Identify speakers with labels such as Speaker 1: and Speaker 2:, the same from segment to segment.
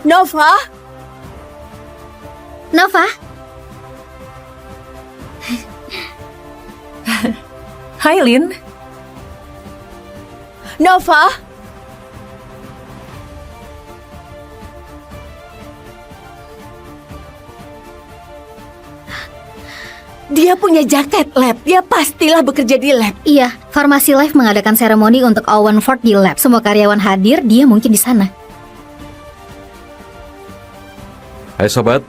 Speaker 1: Nova?
Speaker 2: Nova?
Speaker 3: Hai, Lin.
Speaker 1: Nova? Dia punya jaket lab. Dia pastilah bekerja di lab.
Speaker 2: Iya, Farmasi Life mengadakan seremoni untuk Owen Ford di lab. Semua karyawan hadir, dia mungkin di sana.
Speaker 4: Hai sobat,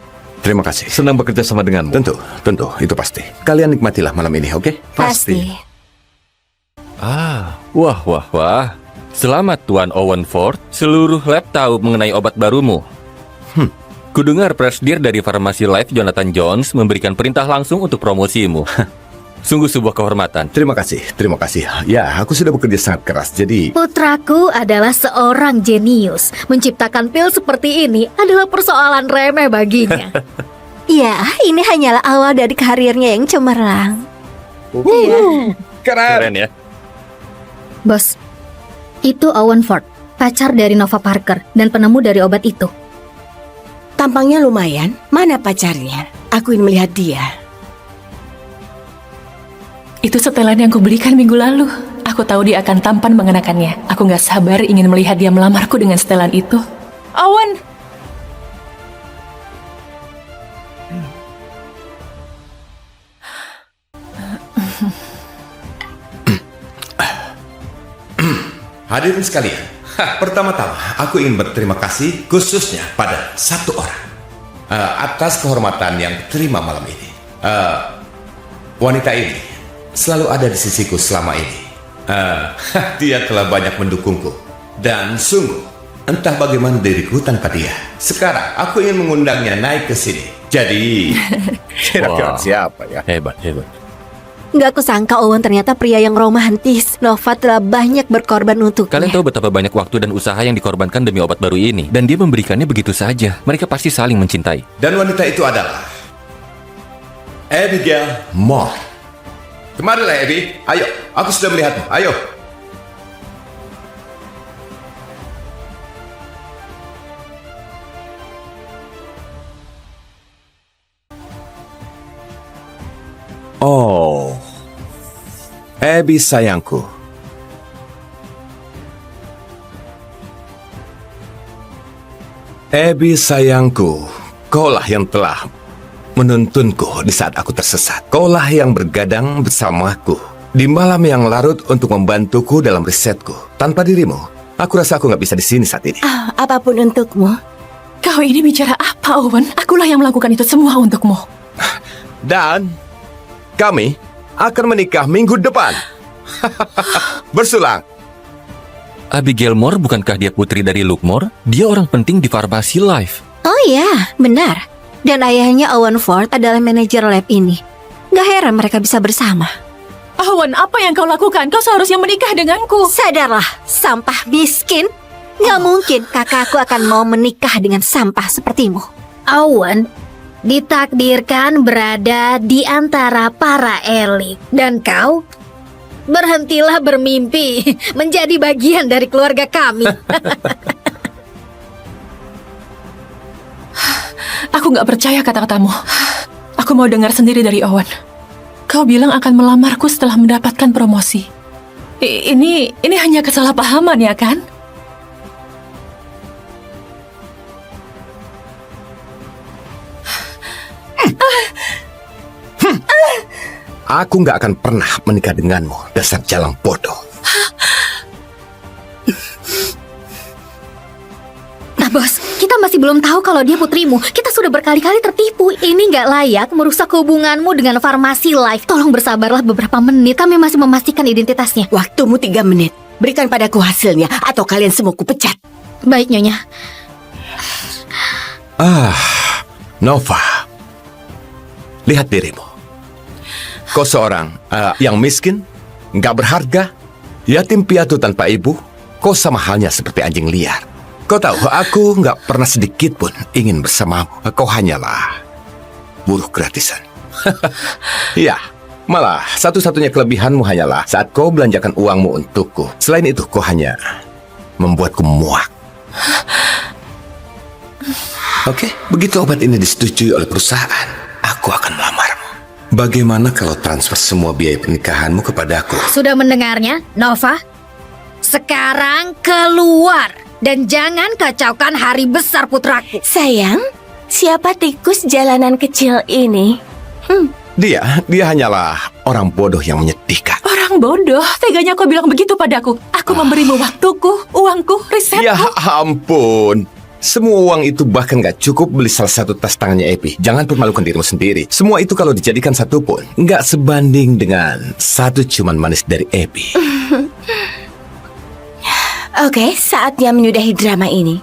Speaker 5: Terima kasih.
Speaker 4: senang bekerja sama denganmu.
Speaker 5: Tentu, itu pasti. Kalian nikmatilah malam ini, oke?
Speaker 6: Wah. Selamat Tuan Owen Ford. Seluruh lab tahu mengenai obat barumu. Kudengar presidir dari Farmasi Life Jonathan Jones memberikan perintah langsung untuk promosimu. Sungguh sebuah kehormatan.
Speaker 5: Terima kasih. Ya, aku sudah bekerja sangat keras, jadi...
Speaker 2: Putraku adalah seorang jenius. Menciptakan pil seperti ini adalah persoalan remeh baginya.
Speaker 1: Ya, ini hanyalah awal dari karirnya yang cemerlang.
Speaker 6: Keren ya.
Speaker 2: Bos, itu Owen Ford, pacar dari Nova Parker dan penemu dari obat itu.
Speaker 1: Tampangnya lumayan. Mana pacarnya? Aku ingin melihat dia.
Speaker 3: Itu setelan yang kubelikan minggu lalu. Aku tahu dia akan tampan mengenakannya. Aku gak sabar ingin melihat dia melamarku dengan setelan itu. Owen!
Speaker 5: Hadirin sekalian, pertama-tama aku ingin berterima kasih khususnya pada satu orang atas kehormatan yang terima malam ini. Wanita ini selalu ada di sisiku selama ini. Dia telah banyak mendukungku dan sungguh entah bagaimana diriku tanpa dia. Sekarang aku ingin mengundangnya naik ke sini. Jadi kira-kira siapa ya?
Speaker 6: Hebat.
Speaker 1: Nggak kusangka Owen ternyata pria yang romantis. Nova telah banyak berkorban untuknya.
Speaker 6: Kalian tahu betapa banyak waktu dan usaha yang dikorbankan demi obat baru ini. Dan dia memberikannya begitu saja. Mereka pasti saling mencintai.
Speaker 5: Dan wanita itu adalah Abigail Moore. Kemarilah Abby, ayo, aku sudah melihatmu, ayo. Oh, Abby sayangku. Abby sayangku, kaulah yang telah menuntunku di saat aku tersesat. Kaulah yang bergadang bersamaku di malam yang larut untuk membantuku dalam risetku. Tanpa dirimu, aku rasa aku nggak bisa di sini saat ini.
Speaker 1: Apapun untukmu.
Speaker 3: Kau ini bicara apa, Owen? Akulah yang melakukan itu semua untukmu.
Speaker 5: Dan kami akan menikah minggu depan. Bersulang.
Speaker 6: Abigail Moore bukankah dia putri dari Luke Moore? Dia orang penting di Farmasi Life.
Speaker 1: Oh iya, benar. Dan ayahnya Owen Ford adalah manajer lab ini. Gak heran mereka bisa bersama.
Speaker 3: Owen, apa yang kau lakukan? Kau seharusnya menikah denganku.
Speaker 1: Sadarlah, sampah miskin. Gak mungkin kakakku akan mau menikah dengan sampah sepertimu.
Speaker 2: Owen ditakdirkan berada di antara para elit. Dan kau, berhentilah bermimpi menjadi bagian dari keluarga kami.
Speaker 3: Aku gak percaya kata-katamu. Aku mau dengar sendiri dari Owen. Kau bilang akan melamarku setelah mendapatkan promosi. Ini hanya kesalahpahaman ya kan?
Speaker 5: Aku nggak akan pernah menikah denganmu, dasar jalang bodoh.
Speaker 2: Nah bos, kita masih belum tahu kalau dia putrimu. Kita sudah berkali-kali tertipu. Ini nggak layak merusak hubunganmu dengan Farmasi Life. Tolong bersabarlah beberapa menit. Kami masih memastikan identitasnya.
Speaker 1: Waktumu 3 menit. Berikan padaku hasilnya atau kalian semua kupecat.
Speaker 2: Baik, Nyonya.
Speaker 5: Nova, lihat dirimu. Kau seorang yang miskin, nggak berharga, yatim piatu tanpa ibu. Kau sama halnya seperti anjing liar. Kau tahu, aku nggak pernah sedikit pun ingin bersamamu. Kau hanyalah buruh gratisan. Ya, malah satu-satunya kelebihanmu hanyalah saat kau belanjakan uangmu untukku. Selain itu, kau hanya membuatku muak. Oke, begitu obat ini disetujui oleh perusahaan, aku akan melamarmu. Bagaimana kalau transfer semua biaya pernikahanmu kepadaku?
Speaker 2: Sudah mendengarnya, Nova? Sekarang keluar dan jangan kacaukan hari besar putraku.
Speaker 7: Sayang, siapa tikus jalanan kecil ini?
Speaker 5: Dia hanyalah orang bodoh yang menyedihkan.
Speaker 3: Orang bodoh, teganya kau bilang begitu padaku. Aku memberimu waktuku, uangku, risetku.
Speaker 5: Ya ampun. Semua uang itu bahkan gak cukup beli salah satu tas tangannya Epi. Jangan permalukan dirimu sendiri. Semua itu kalau dijadikan satu pun gak sebanding dengan satu ciuman manis dari Epi.
Speaker 7: Oke, saatnya menyudahi drama ini.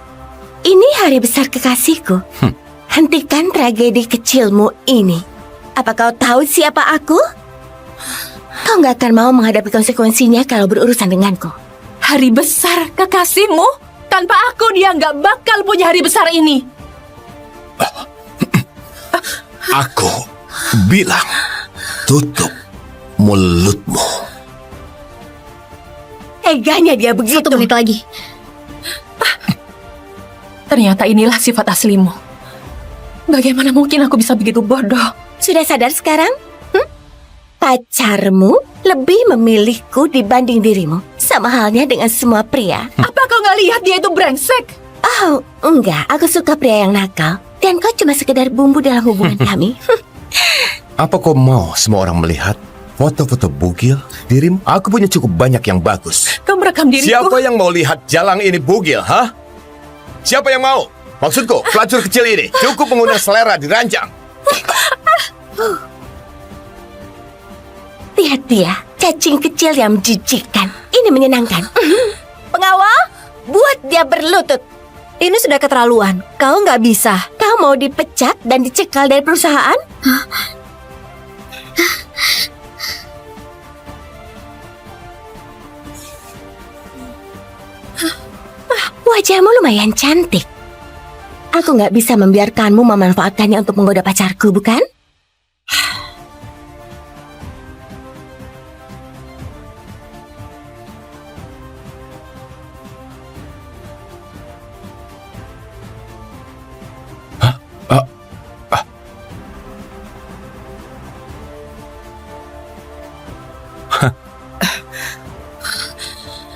Speaker 7: Ini hari besar kekasihku. Hentikan tragedi kecilmu ini. Apa kau tahu siapa aku? Kau gak akan mau menghadapi konsekuensinya kalau berurusan denganku.
Speaker 3: Hari besar kekasihmu? Tanpa aku dia nggak bakal punya hari besar ini.
Speaker 5: Aku bilang, tutup mulutmu.
Speaker 7: Teganya dia begitu.
Speaker 2: 1 menit lagi.
Speaker 3: Ternyata inilah sifat aslimu. Bagaimana mungkin aku bisa begitu bodoh?
Speaker 7: Sudah sadar sekarang? Pacarmu lebih memilihku dibanding dirimu. Sama halnya dengan semua pria.
Speaker 3: Apa kau nggak lihat dia itu brengsek?
Speaker 7: Oh, enggak. Aku suka pria yang nakal. Dan kau cuma sekedar bumbu dalam hubungan kami.
Speaker 5: Apa kau mau semua orang melihat foto-foto bugil dirimu? Aku punya cukup banyak yang bagus.
Speaker 3: Kau merekam diriku.
Speaker 5: Siapa yang mau lihat jalang ini bugil, ha? Siapa yang mau? Maksudku, pelacur kecil ini cukup mengundang selera diranjang.
Speaker 7: Lihat dia, cacing kecil yang menjijikan. Ini menyenangkan. Pengawal, buat dia berlutut.
Speaker 1: Ini sudah keterlaluan. Kau nggak bisa.
Speaker 7: Kau mau dipecat dan dicekal dari perusahaan? Wajahmu lumayan cantik. Aku nggak bisa membiarkanmu memanfaatkannya untuk menggoda pacarku, bukan?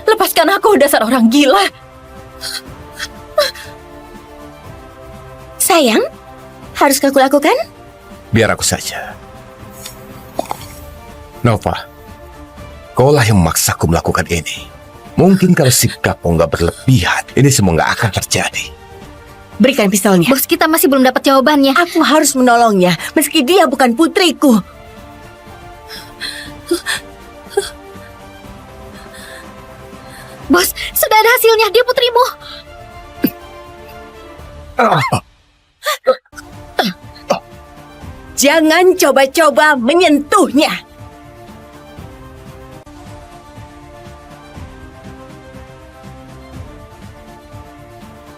Speaker 3: Lepaskan aku, dasar orang gila.
Speaker 7: Sayang, haruskah kulakukan?
Speaker 5: Biar aku saja. Nova, kaulah yang memaksaku melakukan ini. Mungkin kalau sikapmu nggak berlebihan, ini semua nggak akan terjadi.
Speaker 7: Berikan pistolnya.
Speaker 2: Bos, kita masih belum dapat jawabannya.
Speaker 7: Aku harus menolongnya, meski dia bukan putriku.
Speaker 2: Bos, sudah ada hasilnya. Dia putrimu.
Speaker 7: Jangan coba-coba menyentuhnya.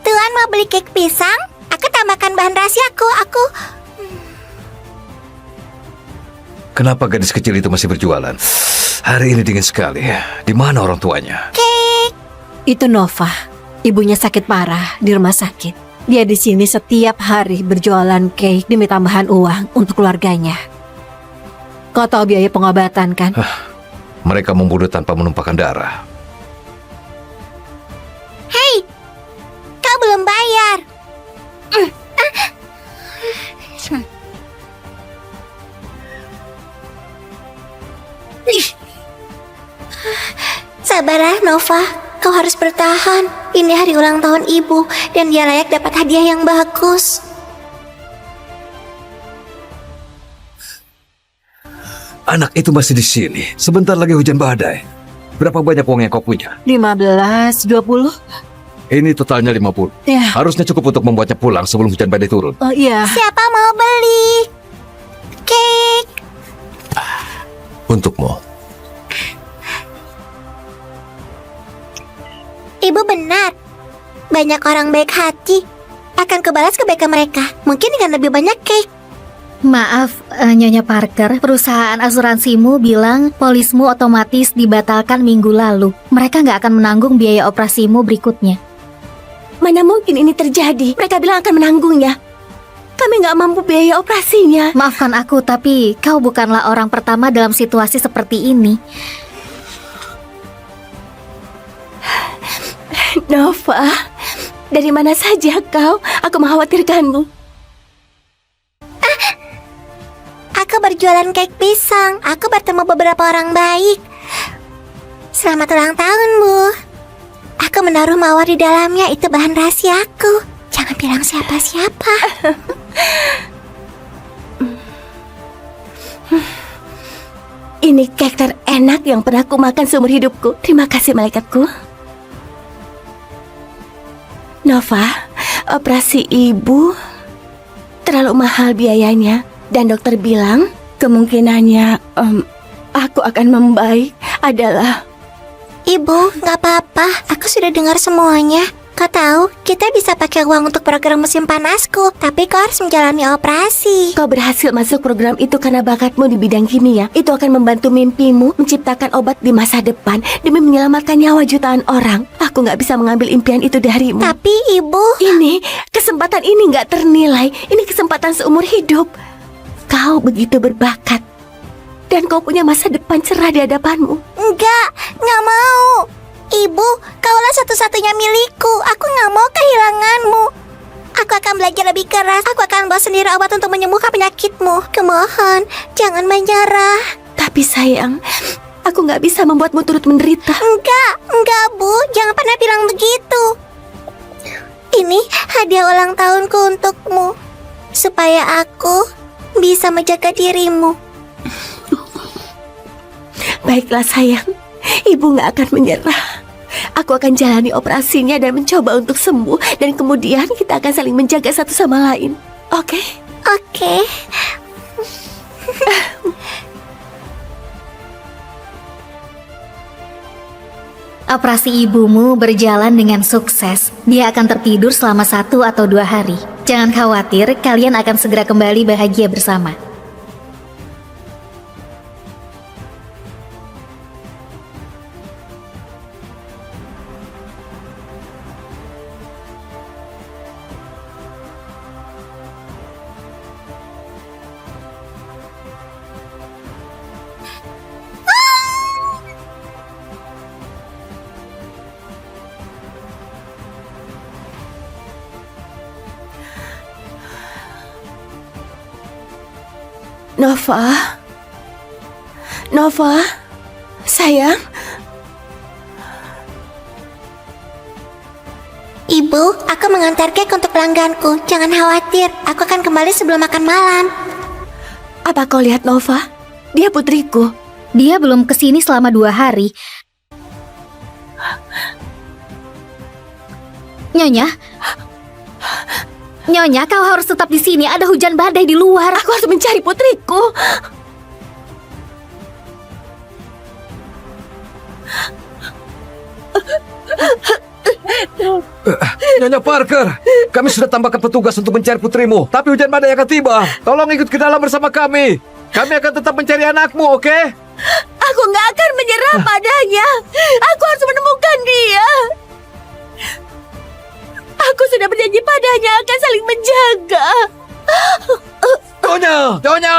Speaker 8: Tuan mau beli cake pisang? Aku tambahkan bahan rahasiaku.
Speaker 4: Kenapa gadis kecil itu masih berjualan? Hari ini dingin sekali. Di mana orang tuanya?
Speaker 1: Itu Nova. Ibunya sakit parah di rumah sakit. Dia di sini setiap hari berjualan cake demi tambahan uang untuk keluarganya. Kau tahu biaya pengobatan kan?
Speaker 4: Mereka membunuh tanpa menumpahkan darah.
Speaker 8: Hei, kau belum bayar. Sabarlah, Nova. Kau harus bertahan. Ini hari ulang tahun ibu, dan dia layak dapat hadiah yang bagus.
Speaker 4: Anak itu masih di sini. Sebentar lagi hujan badai. Berapa banyak uang yang kau punya?
Speaker 1: 15, 20?
Speaker 4: Ini totalnya 50.
Speaker 1: Ya.
Speaker 4: Harusnya cukup untuk membuatnya pulang sebelum hujan badai turun.
Speaker 1: Oh iya.
Speaker 8: Siapa mau beli cake?
Speaker 5: Untukmu.
Speaker 8: Ibu benar. Banyak orang baik hati. Akan kebalas kebaikan mereka. Mungkin dengan lebih banyak cake.
Speaker 2: Maaf, Nyonya Parker, perusahaan asuransimu bilang polismu otomatis dibatalkan minggu lalu. Mereka nggak akan menanggung biaya operasimu berikutnya.
Speaker 7: Mana mungkin ini terjadi? Mereka bilang akan menanggungnya. Kami nggak mampu biaya operasinya.
Speaker 2: Maafkan aku, tapi kau bukanlah orang pertama dalam situasi seperti ini.
Speaker 7: Nova, dari mana saja kau? Aku mengkhawatirkanmu.
Speaker 8: Aku berjualan kek pisang. Aku bertemu beberapa orang baik. Selamat ulang tahun, Bu. Aku menaruh mawar di dalamnya. Itu bahan rahasiaku. Jangan bilang siapa-siapa.
Speaker 7: Ini kek terenak yang pernah aku makan seumur hidupku. Terima kasih, malaikatku. Nova, operasi ibu terlalu mahal biayanya. Dan dokter bilang kemungkinannya aku akan membaik adalah...
Speaker 8: Ibu, nggak apa-apa. Aku sudah dengar semuanya. Kau tahu, kita bisa pakai uang untuk program musim panasku. Tapi kau harus menjalani operasi.
Speaker 7: Kau berhasil masuk program itu karena bakatmu di bidang kimia. Itu akan membantu mimpimu menciptakan obat di masa depan demi menyelamatkan nyawa jutaan orang. Aku nggak bisa mengambil impian itu darimu.
Speaker 8: Tapi ibu...
Speaker 7: Kesempatan ini nggak ternilai. Ini kesempatan seumur hidup. Kau begitu berbakat. Dan kau punya masa depan cerah di hadapanmu.
Speaker 8: Nggak mau. Ibu, kaulah satu-satunya milikku. Aku nggak mau kehilanganmu. Aku akan belajar lebih keras. Aku akan bawa sendiri obat untuk menyembuhkan penyakitmu. Kumohon, jangan menyerah.
Speaker 7: Tapi sayang, aku nggak bisa membuatmu turut menderita.
Speaker 8: Enggak, Bu. Jangan pernah bilang begitu. Ini hadiah ulang tahunku untukmu. Supaya aku bisa menjaga dirimu.
Speaker 7: Baiklah sayang, ibu nggak akan menyerah. Aku akan jalani operasinya dan mencoba untuk sembuh. Dan kemudian kita akan saling menjaga satu sama lain. Oke?
Speaker 8: Oke.
Speaker 2: Operasi ibumu berjalan dengan sukses. Dia akan tertidur selama 1 atau 2 hari. Jangan khawatir, kalian akan segera kembali bahagia bersama.
Speaker 7: Nova, sayang.
Speaker 8: Ibu, aku mengantar kek untuk pelangganku. Jangan khawatir, aku akan kembali sebelum makan malam.
Speaker 7: Apa kau lihat Nova? Dia putriku.
Speaker 2: Dia belum kesini selama 2 hari. Nyonya, kau harus tetap di sini. Ada hujan badai di luar.
Speaker 7: Aku harus mencari putriku.
Speaker 4: Nyonya Parker, kami sudah tambahkan petugas untuk mencari putrimu. Tapi hujan badai akan tiba. Tolong ikut ke dalam bersama kami. Kami akan tetap mencari anakmu, oke?
Speaker 7: Aku nggak akan menyerah padanya. Aku harus menemukan dia. Aku sudah berjanji padanya akan saling menjaga.
Speaker 4: Nyonya!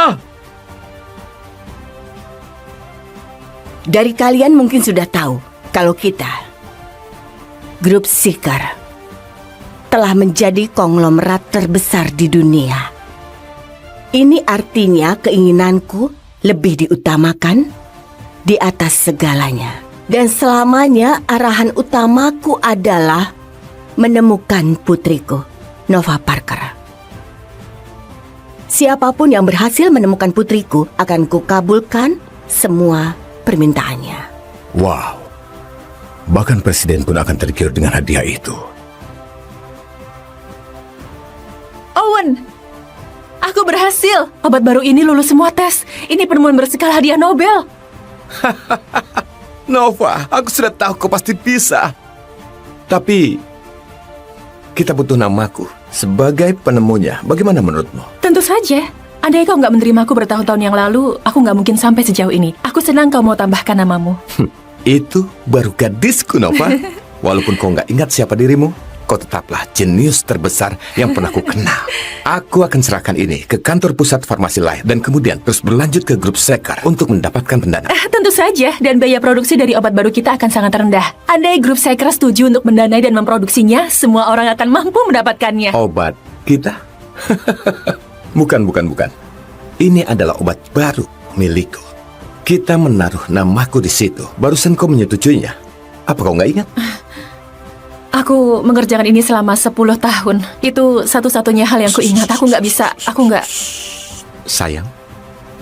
Speaker 7: Dari kalian mungkin sudah tahu kalau kita, grup Seeker, telah menjadi konglomerat terbesar di dunia. Ini artinya keinginanku lebih diutamakan di atas segalanya. Dan selamanya arahan utamaku adalah menemukan putriku, Nova Parker. Siapapun yang berhasil menemukan putriku akan kukabulkan semua permintaannya.
Speaker 5: Wow. Bahkan presiden pun akan tergiur dengan hadiah itu.
Speaker 3: Owen, aku berhasil. Obat baru ini lulus semua tes. Ini penemuan berskala hadiah Nobel.
Speaker 5: Nova, aku sudah tahu kau pasti bisa. Tapi kita butuh namaku sebagai penemunya. Bagaimana menurutmu?
Speaker 3: Tentu saja. Andai kau nggak menerimaku bertahun-tahun yang lalu, aku nggak mungkin sampai sejauh ini. Aku senang kau mau tambahkan namamu.
Speaker 5: Itu baru gadisku, Nova. Walaupun kau nggak ingat siapa dirimu, kau tetaplah jenius terbesar yang pernah ku kenal. Aku akan serahkan ini ke kantor pusat Farmasi Life dan kemudian terus berlanjut ke grup Sekar untuk mendapatkan pendanaan.
Speaker 3: Tentu saja, dan biaya produksi dari obat baru kita akan sangat rendah. Andai grup Sekar setuju untuk mendanai dan memproduksinya, semua orang akan mampu mendapatkannya.
Speaker 5: Obat kita? Bukan. Ini adalah obat baru milikku. Kita menaruh namaku di situ. Barusan kau menyetujuinya. Apa kau nggak ingat?
Speaker 3: Aku mengerjakan ini selama 10 tahun. Itu satu-satunya hal yang ku ingat. Aku nggak...
Speaker 5: Sayang,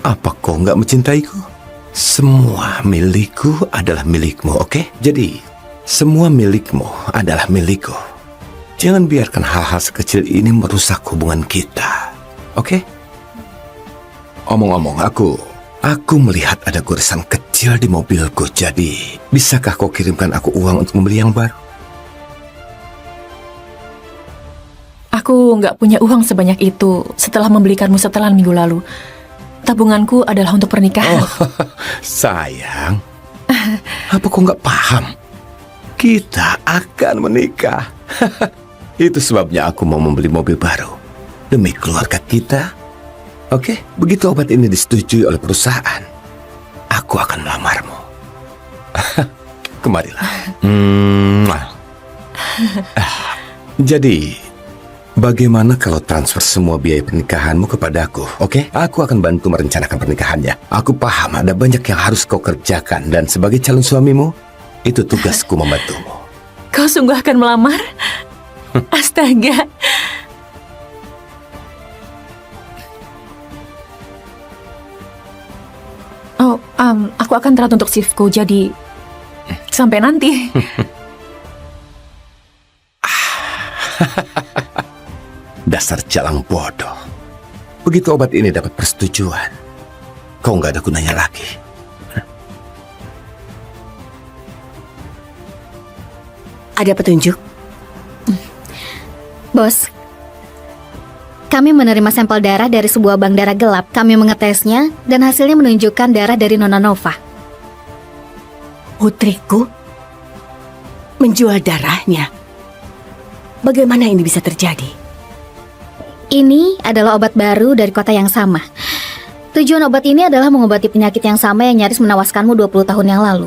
Speaker 5: apa kau nggak mencintaiku? Semua milikku adalah milikmu, oke? Jadi, semua milikmu adalah milikku. Jangan biarkan hal-hal sekecil ini merusak hubungan kita, oke? Omong-omong, aku melihat ada goresan kecil di mobilku. Jadi, bisakah kau kirimkan aku uang untuk membeli yang baru?
Speaker 3: Aku nggak punya uang sebanyak itu setelah membelikanmu setelan minggu lalu. Tabunganku adalah untuk pernikahan.
Speaker 5: Sayang, apa kau nggak paham? Kita akan menikah. Itu sebabnya aku mau membeli mobil baru demi keluarga kita. Oke, begitu obat ini disetujui oleh perusahaan, aku akan melamarmu. Kemarilah. Jadi, bagaimana kalau transfer semua biaya pernikahanmu kepadaku, oke? Aku akan bantu merencanakan pernikahannya. Aku paham ada banyak yang harus kau kerjakan, dan sebagai calon suamimu, itu tugasku membantumu.
Speaker 3: Kau sungguh akan melamar? Astaga. Oh, aku akan telat untuk shiftku, jadi sampai nanti.
Speaker 5: Dasar jalang bodoh. Begitu obat ini dapat persetujuan, kau nggak ada gunanya lagi.
Speaker 7: Ada petunjuk?
Speaker 2: Bos, kami menerima sampel darah dari sebuah bank darah gelap. Kami mengetesnya dan hasilnya menunjukkan darah dari Nona Nova.
Speaker 7: Putriku menjual darahnya. Bagaimana ini bisa terjadi?
Speaker 2: Ini adalah obat baru dari kota yang sama. Tujuan obat ini adalah mengobati penyakit yang sama yang nyaris menewaskanmu 20 tahun yang lalu.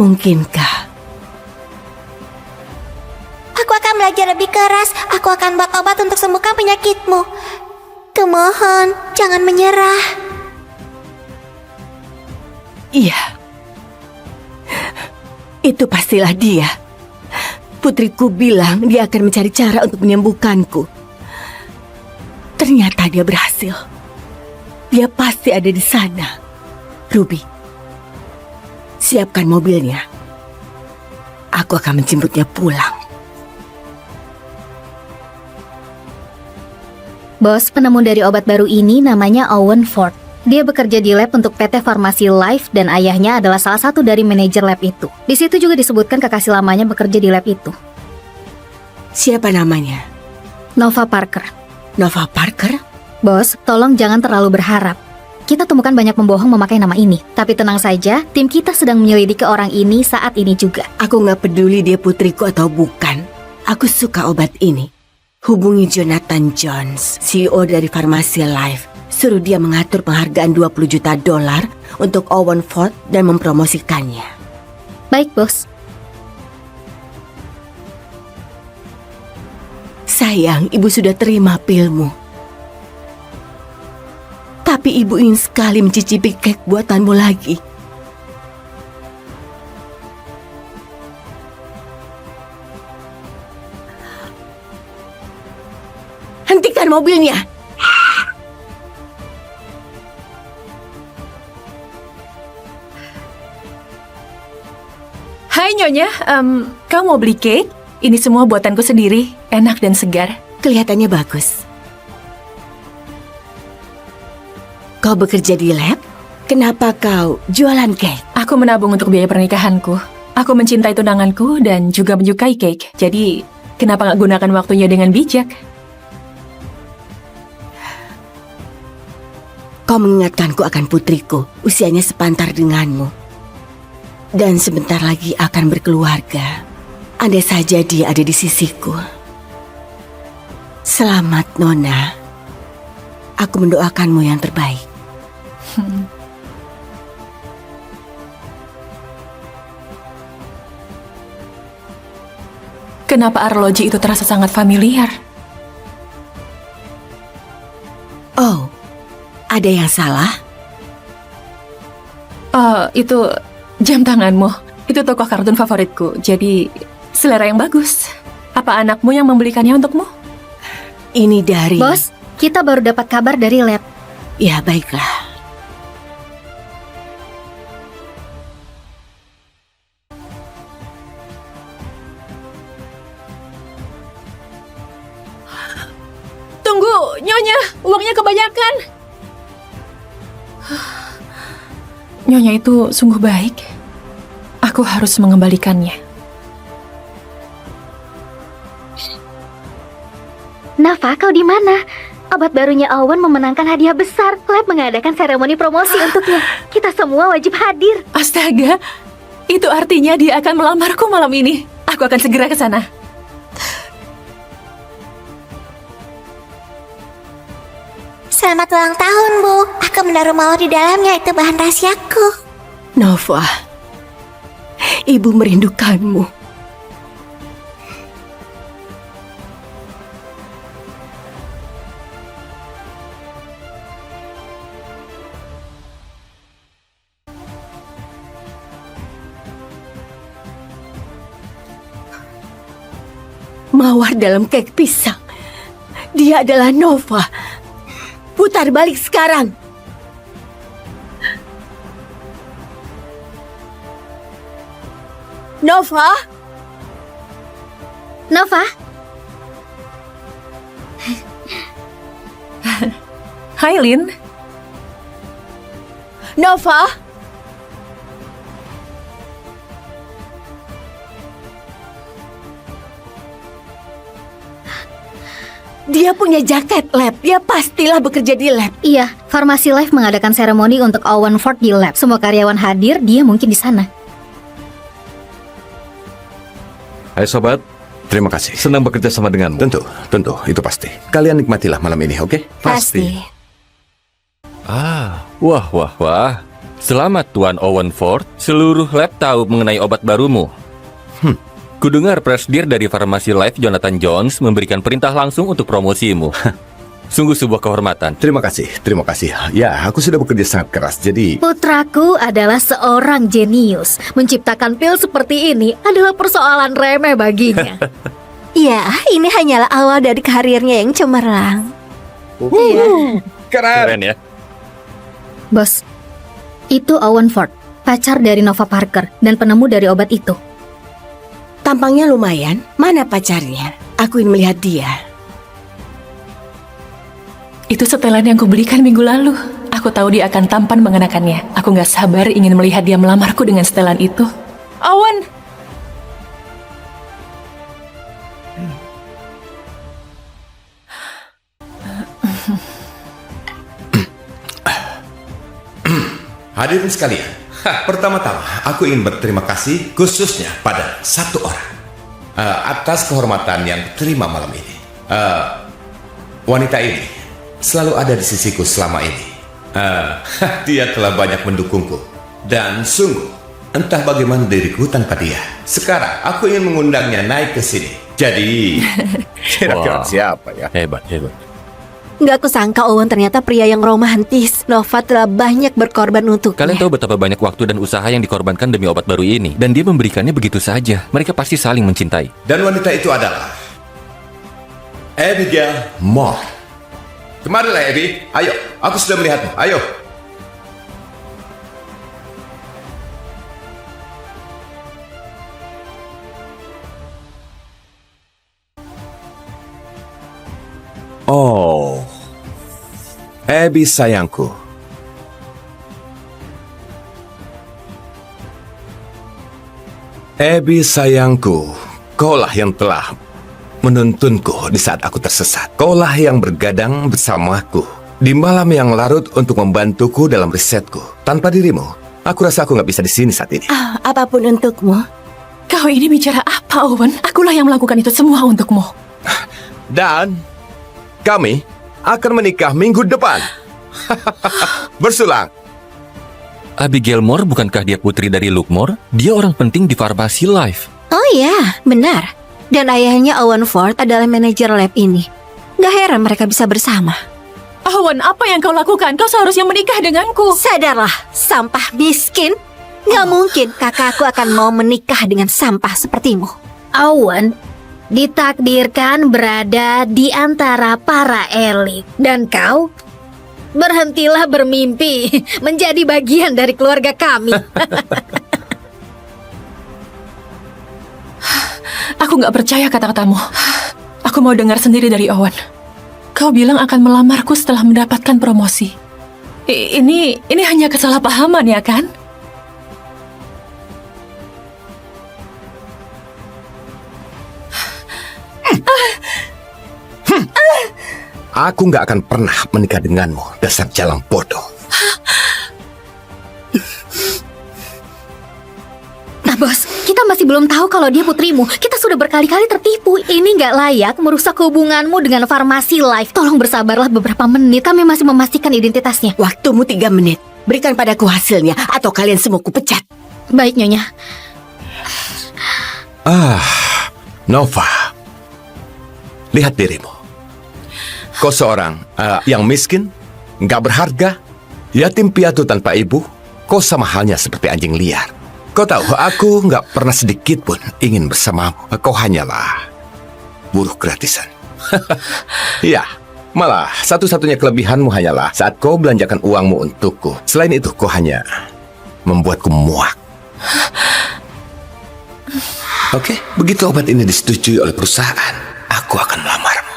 Speaker 7: Mungkinkah?
Speaker 8: Aku akan belajar lebih keras. Aku akan buat obat untuk sembuhkan penyakitmu. Kumohon, jangan menyerah.
Speaker 7: Iya. Itu pastilah dia. Putriku bilang dia akan mencari cara untuk menyembuhkanku. Ternyata dia berhasil. Dia pasti ada di sana. Ruby, siapkan mobilnya. Aku akan menjemputnya pulang.
Speaker 2: Bos, penemu dari obat baru ini namanya Owen Ford. Dia bekerja di lab untuk PT Farmasi Life dan ayahnya adalah salah satu dari manajer lab itu. Di situ juga disebutkan kekasih lamanya bekerja di lab itu.
Speaker 7: Siapa namanya?
Speaker 2: Nova Parker.
Speaker 7: Nova Parker?
Speaker 2: Bos, tolong jangan terlalu berharap. Kita temukan banyak pembohong memakai nama ini. Tapi tenang saja, tim kita sedang menyelidiki orang ini saat ini juga.
Speaker 7: Aku nggak peduli dia putriku atau bukan. Aku suka obat ini. Hubungi Jonathan Jones, CEO dari Farmasi Life. Suruh dia mengatur penghargaan $20 juta untuk Owen Ford dan mempromosikannya.
Speaker 2: Baik, Bos.
Speaker 7: Sayang, ibu sudah terima pilmu. Tapi ibu ingin sekali mencicipi kek buatanmu lagi. Hentikan mobilnya.
Speaker 3: Hai Nyonya, kamu mau beli cake? Ini semua buatanku sendiri, enak dan segar.
Speaker 7: Kelihatannya bagus. Kau bekerja di lab? Kenapa kau jualan cake?
Speaker 3: Aku menabung untuk biaya pernikahanku. Aku mencintai tunanganku dan juga menyukai cake. Jadi, kenapa nggak gunakan waktunya dengan bijak?
Speaker 7: Kau mengingatkanku akan putriku, usianya sepantar denganmu. Dan sebentar lagi akan berkeluarga. Andai saja dia ada di sisiku. Selamat, Nona. Aku mendoakanmu yang terbaik.
Speaker 3: Kenapa arloji itu terasa sangat familiar?
Speaker 7: Oh, ada yang salah?
Speaker 3: Oh, itu jam tanganmu. Itu tokoh kartun favoritku. Jadi, selera yang bagus. Apa anakmu yang membelikannya untukmu?
Speaker 7: Ini dari...
Speaker 2: Bos, kita baru dapat kabar dari lab.
Speaker 7: Ya, baiklah.
Speaker 3: Tunggu, Nyonya, uangnya kebanyakan. Nyonya itu sungguh baik. Aku harus mengembalikannya.
Speaker 2: Nafa, kau di mana? Obat barunya Owen memenangkan hadiah besar. Lab mengadakan seremoni promosi untuknya. Kita semua wajib hadir.
Speaker 3: Astaga, itu artinya dia akan melamarku malam ini. Aku akan segera ke sana.
Speaker 8: Selamat ulang tahun, Bu. Aku menaruh mawar di dalamnya, itu bahan rahasiaku.
Speaker 7: Nova, ibu merindukanmu. Mawar dalam kek pisang. Dia adalah Nova. Putar balik sekarang. Nova?
Speaker 2: Nova?
Speaker 3: Hai, Lin.
Speaker 7: Nova? Dia punya jaket lab. Dia pastilah bekerja di lab.
Speaker 2: Iya, Farmasi Life mengadakan seremoni untuk Owen Ford di lab. Semua karyawan hadir, dia mungkin di sana.
Speaker 4: Hai sobat,
Speaker 5: Terima kasih.
Speaker 4: senang bekerja sama denganmu.
Speaker 5: Tentu, itu pasti. Kalian nikmatilah malam ini, oke?
Speaker 1: Pasti.
Speaker 6: Wah. Selamat Tuan Owen Ford. Seluruh lab tahu mengenai obat barumu. Kudengar presidir dari Farmasi Life Jonathan Jones memberikan perintah langsung untuk promosimu. Sungguh sebuah kehormatan.
Speaker 5: Terima kasih. Ya, aku sudah bekerja sangat keras, jadi...
Speaker 2: Putraku adalah seorang jenius. Menciptakan pil seperti ini adalah persoalan remeh baginya.
Speaker 1: Ya, ini hanyalah awal dari karirnya yang cemerlang.
Speaker 5: Keren
Speaker 6: ya.
Speaker 2: Bos, itu Owen Ford, pacar dari Nova Parker dan penemu dari obat itu.
Speaker 7: Tampangnya lumayan. Mana pacarnya? Aku ingin melihat dia.
Speaker 3: Itu setelan yang kubelikan minggu lalu. Aku tahu dia akan tampan mengenakannya. Aku gak sabar ingin melihat dia melamarku dengan setelan itu. Owen!
Speaker 5: Hadirin sekalian, pertama-tama aku ingin berterima kasih khususnya pada satu orang atas kehormatan yang terima malam ini. Wanita ini selalu ada di sisiku selama ini. Dia telah banyak mendukungku dan sungguh entah bagaimana diriku tanpa dia. Sekarang aku ingin mengundangnya naik ke sini. Jadi kira-kira
Speaker 6: Wah.
Speaker 5: siapa ya?
Speaker 6: Hebat.
Speaker 1: Nggak kusangka Owen ternyata pria yang romantis. Nova telah banyak berkorban untuknya.
Speaker 6: Kalian tahu betapa banyak waktu dan usaha yang dikorbankan demi obat baru ini. Dan dia memberikannya begitu saja. Mereka pasti saling mencintai.
Speaker 5: Dan wanita itu adalah Abigail Moore. Kemarilah Abby, ayo, aku sudah melihatmu, ayo. Oh, Abby sayangku. Abby sayangku, kaulah yang telah menuntunku di saat aku tersesat. Kaulah yang bergadang bersamaku di malam yang larut untuk membantuku dalam risetku. Tanpa dirimu, aku rasa aku nggak bisa di sini saat ini.
Speaker 7: Apapun untukmu.
Speaker 3: Kau ini bicara apa, Owen? Akulah yang melakukan itu semua untukmu.
Speaker 5: Dan kami akan menikah minggu depan. Bersulang.
Speaker 6: Abigail Moore bukankah dia putri dari Luke Moore? Dia orang penting di farmasi Life.
Speaker 1: Oh iya, benar. Dan ayahnya Owen Ford adalah manajer lab ini. Gak heran mereka bisa bersama.
Speaker 3: Owen, apa yang kau lakukan? Kau seharusnya menikah denganku.
Speaker 1: Sadarlah, sampah miskin. Gak mungkin kakakku akan mau menikah dengan sampah sepertimu.
Speaker 2: Owen ditakdirkan berada di antara para elit. Dan kau berhentilah bermimpi menjadi bagian dari keluarga kami.
Speaker 3: Aku nggak percaya kata-katamu. Aku mau dengar sendiri dari Owen. Kau bilang akan melamarku setelah mendapatkan promosi. Ini hanya kesalahpahaman, ya kan?
Speaker 5: Aku nggak akan pernah menikah denganmu, dasar jalang bodoh.
Speaker 2: Nah bos, kita masih belum tahu kalau dia putrimu. Kita sudah berkali-kali tertipu. Ini nggak layak merusak hubunganmu dengan farmasi Life. Tolong bersabarlah beberapa menit. Kami masih memastikan identitasnya.
Speaker 7: Waktumu 3 menit. Berikan padaku hasilnya atau kalian semua kupecat.
Speaker 2: Baik, Nyonya.
Speaker 5: Nova, lihat dirimu. Kau seorang yang miskin, nggak berharga, yatim piatu tanpa ibu. Kau sama halnya seperti anjing liar. Kau tahu, aku nggak pernah sedikit pun ingin bersamamu. Kau hanyalah buruh gratisan. Ya, malah satu-satunya kelebihanmu hanyalah saat kau belanjakan uangmu untukku. Selain itu, kau hanya membuatku muak. Oke, begitu obat ini disetujui oleh perusahaan, aku akan melamarmu.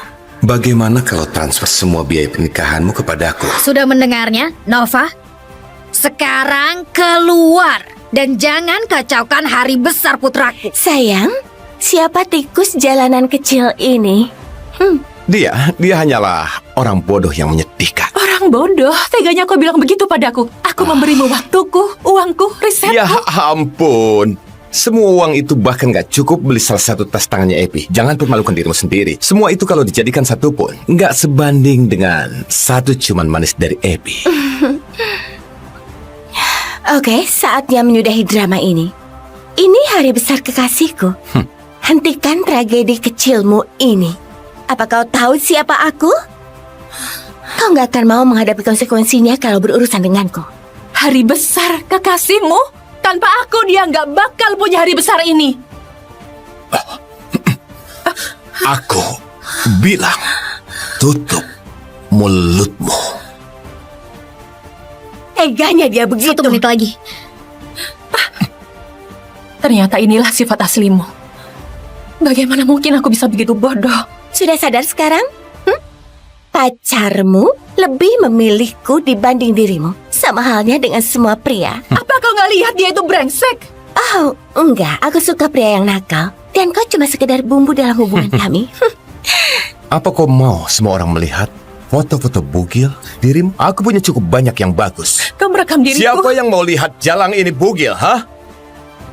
Speaker 5: Bagaimana kalau transfer semua biaya pernikahanmu kepadaku?
Speaker 2: Sudah mendengarnya, Nova? Sekarang keluar dan jangan kacaukan hari besar putraku.
Speaker 7: Sayang, siapa tikus jalanan kecil ini?
Speaker 5: Dia hanyalah orang bodoh yang menyedihkan.
Speaker 3: Orang bodoh, teganya kau bilang begitu padaku. Aku memberimu waktuku, uangku, risetku.
Speaker 5: Ya ampun. Semua uang itu bahkan gak cukup beli salah satu tas tangannya Epi. Jangan permalukan dirimu sendiri. Semua itu kalau dijadikan satu pun gak sebanding dengan satu ciuman manis dari Epi.
Speaker 7: Oke, saatnya menyudahi drama ini. Ini hari besar kekasihku. Hentikan tragedi kecilmu ini. Apa kau tahu siapa aku? Kau gak akan mau menghadapi konsekuensinya kalau berurusan denganku.
Speaker 3: Hari besar kekasihmu? Tanpa aku dia nggak bakal punya hari besar ini.
Speaker 5: Aku bilang, tutup mulutmu.
Speaker 7: Teganya dia begitu.
Speaker 2: 1 menit lagi.
Speaker 3: Ternyata inilah sifat aslimu. Bagaimana mungkin aku bisa begitu bodoh?
Speaker 7: Sudah sadar sekarang? Pacarmu lebih memilihku dibanding dirimu. Sama halnya dengan semua pria.
Speaker 3: Apa kau nggak lihat dia itu brengsek?
Speaker 7: Oh, enggak. Aku suka pria yang nakal. Dan kau cuma sekedar bumbu dalam hubungan kami.
Speaker 5: Apa kau mau semua orang melihat foto-foto bugil dirimu? Aku punya cukup banyak yang bagus.
Speaker 3: Kau merekam diriku.
Speaker 5: Siapa yang mau lihat jalang ini bugil, hah?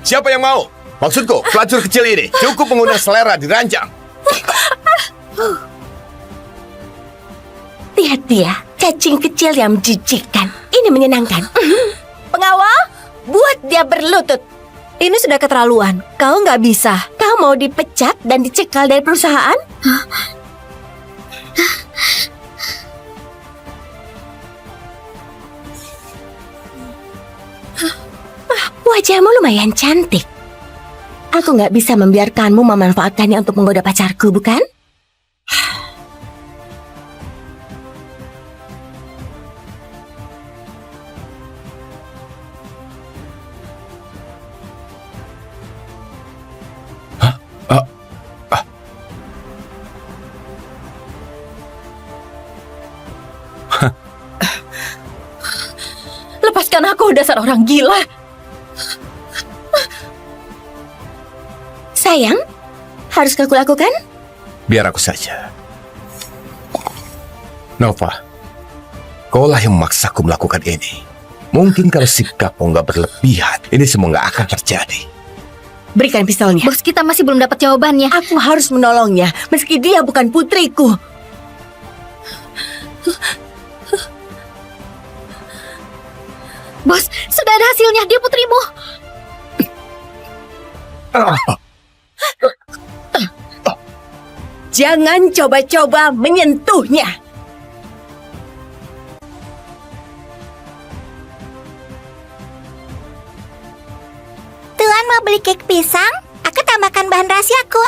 Speaker 5: Siapa yang mau? Maksudku, pelacur kecil ini cukup mengundang selera diranjang.
Speaker 7: Lihat dia, cacing kecil yang menjijikkan. Ini menyenangkan. Pengawal, buat dia berlutut.
Speaker 1: Ini sudah keterlaluan. Kau nggak bisa.
Speaker 7: Kau mau dipecat dan dicekal dari perusahaan? Wajahmu lumayan cantik. Aku nggak bisa membiarkanmu memanfaatkannya untuk menggoda pacarku, bukan?
Speaker 3: Lepaskan aku, dasar orang gila.
Speaker 7: Sayang, haruskah kulakukan?
Speaker 5: Biar aku saja. Nova, Kaulah yang memaksaku melakukan ini. Mungkin kalau sikapmu nggak berlebihan, ini semua nggak akan terjadi.
Speaker 7: Berikan pistolnya.
Speaker 2: Bos, kita masih belum dapat jawabannya.
Speaker 7: Aku harus menolongnya, meski dia bukan putriku.
Speaker 2: Bos, sudah ada hasilnya. Dia putrimu.
Speaker 7: Jangan coba-coba menyentuhnya.
Speaker 8: Tuan mau beli cake pisang? Aku tambahkan bahan rahasiaku.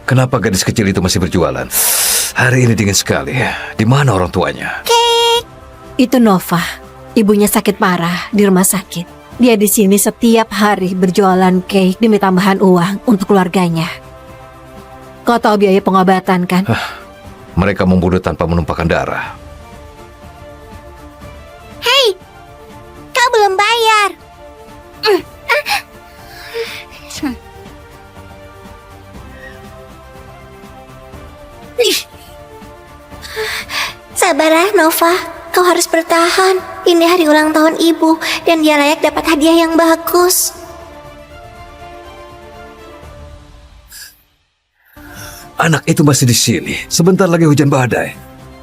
Speaker 4: Kenapa gadis kecil itu masih berjualan? Hari ini dingin sekali. Di mana orang tuanya?
Speaker 1: Itu Nova. Ibunya sakit parah di rumah sakit. Dia di sini setiap hari berjualan cake demi tambahan uang untuk keluarganya. Kau tahu biaya pengobatan kan?
Speaker 4: Mereka membunuh tanpa menumpahkan darah.
Speaker 8: Hei, kau belum bayar. Sabarlah, Nova. Kau harus bertahan. Ini hari ulang tahun ibu, dan dia layak dapat hadiah yang bagus.
Speaker 4: Anak itu masih di sini. Sebentar lagi hujan badai.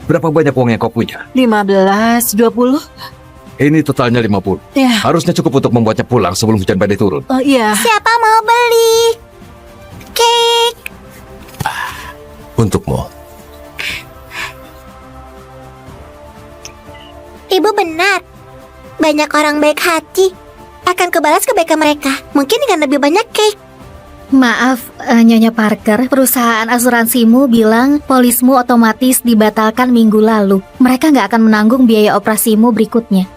Speaker 4: Berapa banyak uang yang kau punya?
Speaker 1: 15, 20?
Speaker 4: Ini totalnya 50.
Speaker 1: Ya.
Speaker 4: Harusnya cukup untuk membuatnya pulang sebelum hujan badai turun.
Speaker 1: Oh iya.
Speaker 8: Siapa mau beli cake?
Speaker 5: Untukmu.
Speaker 8: Ibu benar. Banyak orang baik hati. Akan kubalas kebaikan mereka. Mungkin dengan lebih banyak cake.
Speaker 2: Maaf, Nyonya Parker, perusahaan asuransimu bilang polismu otomatis dibatalkan minggu lalu. Mereka nggak akan menanggung biaya operasimu berikutnya.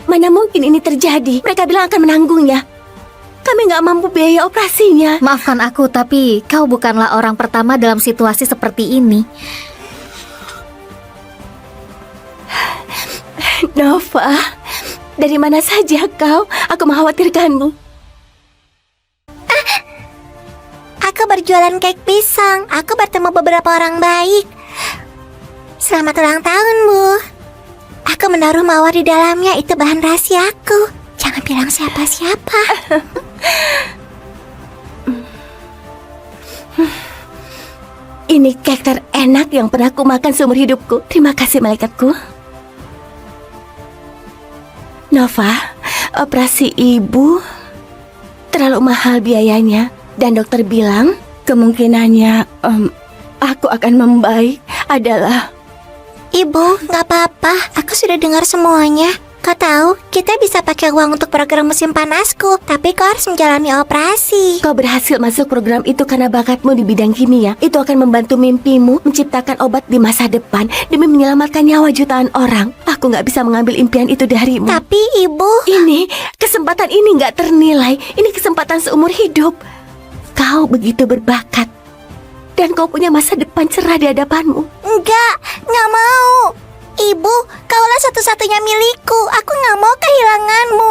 Speaker 7: Mana mungkin ini terjadi? Mereka bilang akan menanggungnya. Kami nggak mampu biaya operasinya.
Speaker 2: Maafkan aku, tapi kau bukanlah orang pertama dalam situasi seperti ini.
Speaker 7: Nova, dari mana saja kau? Aku mengkhawatirkanmu.
Speaker 8: Aku berjualan cake pisang. Aku bertemu beberapa orang baik. Selamat ulang tahun, Bu. Aku menaruh mawar di dalamnya. Itu bahan rahasiaku. Jangan bilang siapa-siapa.
Speaker 7: Ini cake terenak yang pernah aku makan seumur hidupku. Terima kasih, malaikatku. Nova, operasi ibu terlalu mahal biayanya. Dan dokter bilang kemungkinannya aku akan membaik adalah...
Speaker 8: Ibu, nggak apa-apa. Aku sudah dengar semuanya. Kau tahu, kita bisa pakai uang untuk program musim panasku. Tapi kau harus menjalani operasi.
Speaker 7: Kau berhasil masuk program itu karena bakatmu di bidang kimia. Itu akan membantu mimpimu menciptakan obat di masa depan demi menyelamatkan nyawa jutaan orang. Aku nggak bisa mengambil impian itu darimu.
Speaker 8: Tapi ibu...
Speaker 7: Kesempatan ini nggak ternilai. Ini kesempatan seumur hidup. Kau begitu berbakat. Dan kau punya masa depan cerah di hadapanmu.
Speaker 8: Nggak mau. Ibu, kaulah satu-satunya milikku. Aku nggak mau kehilanganmu.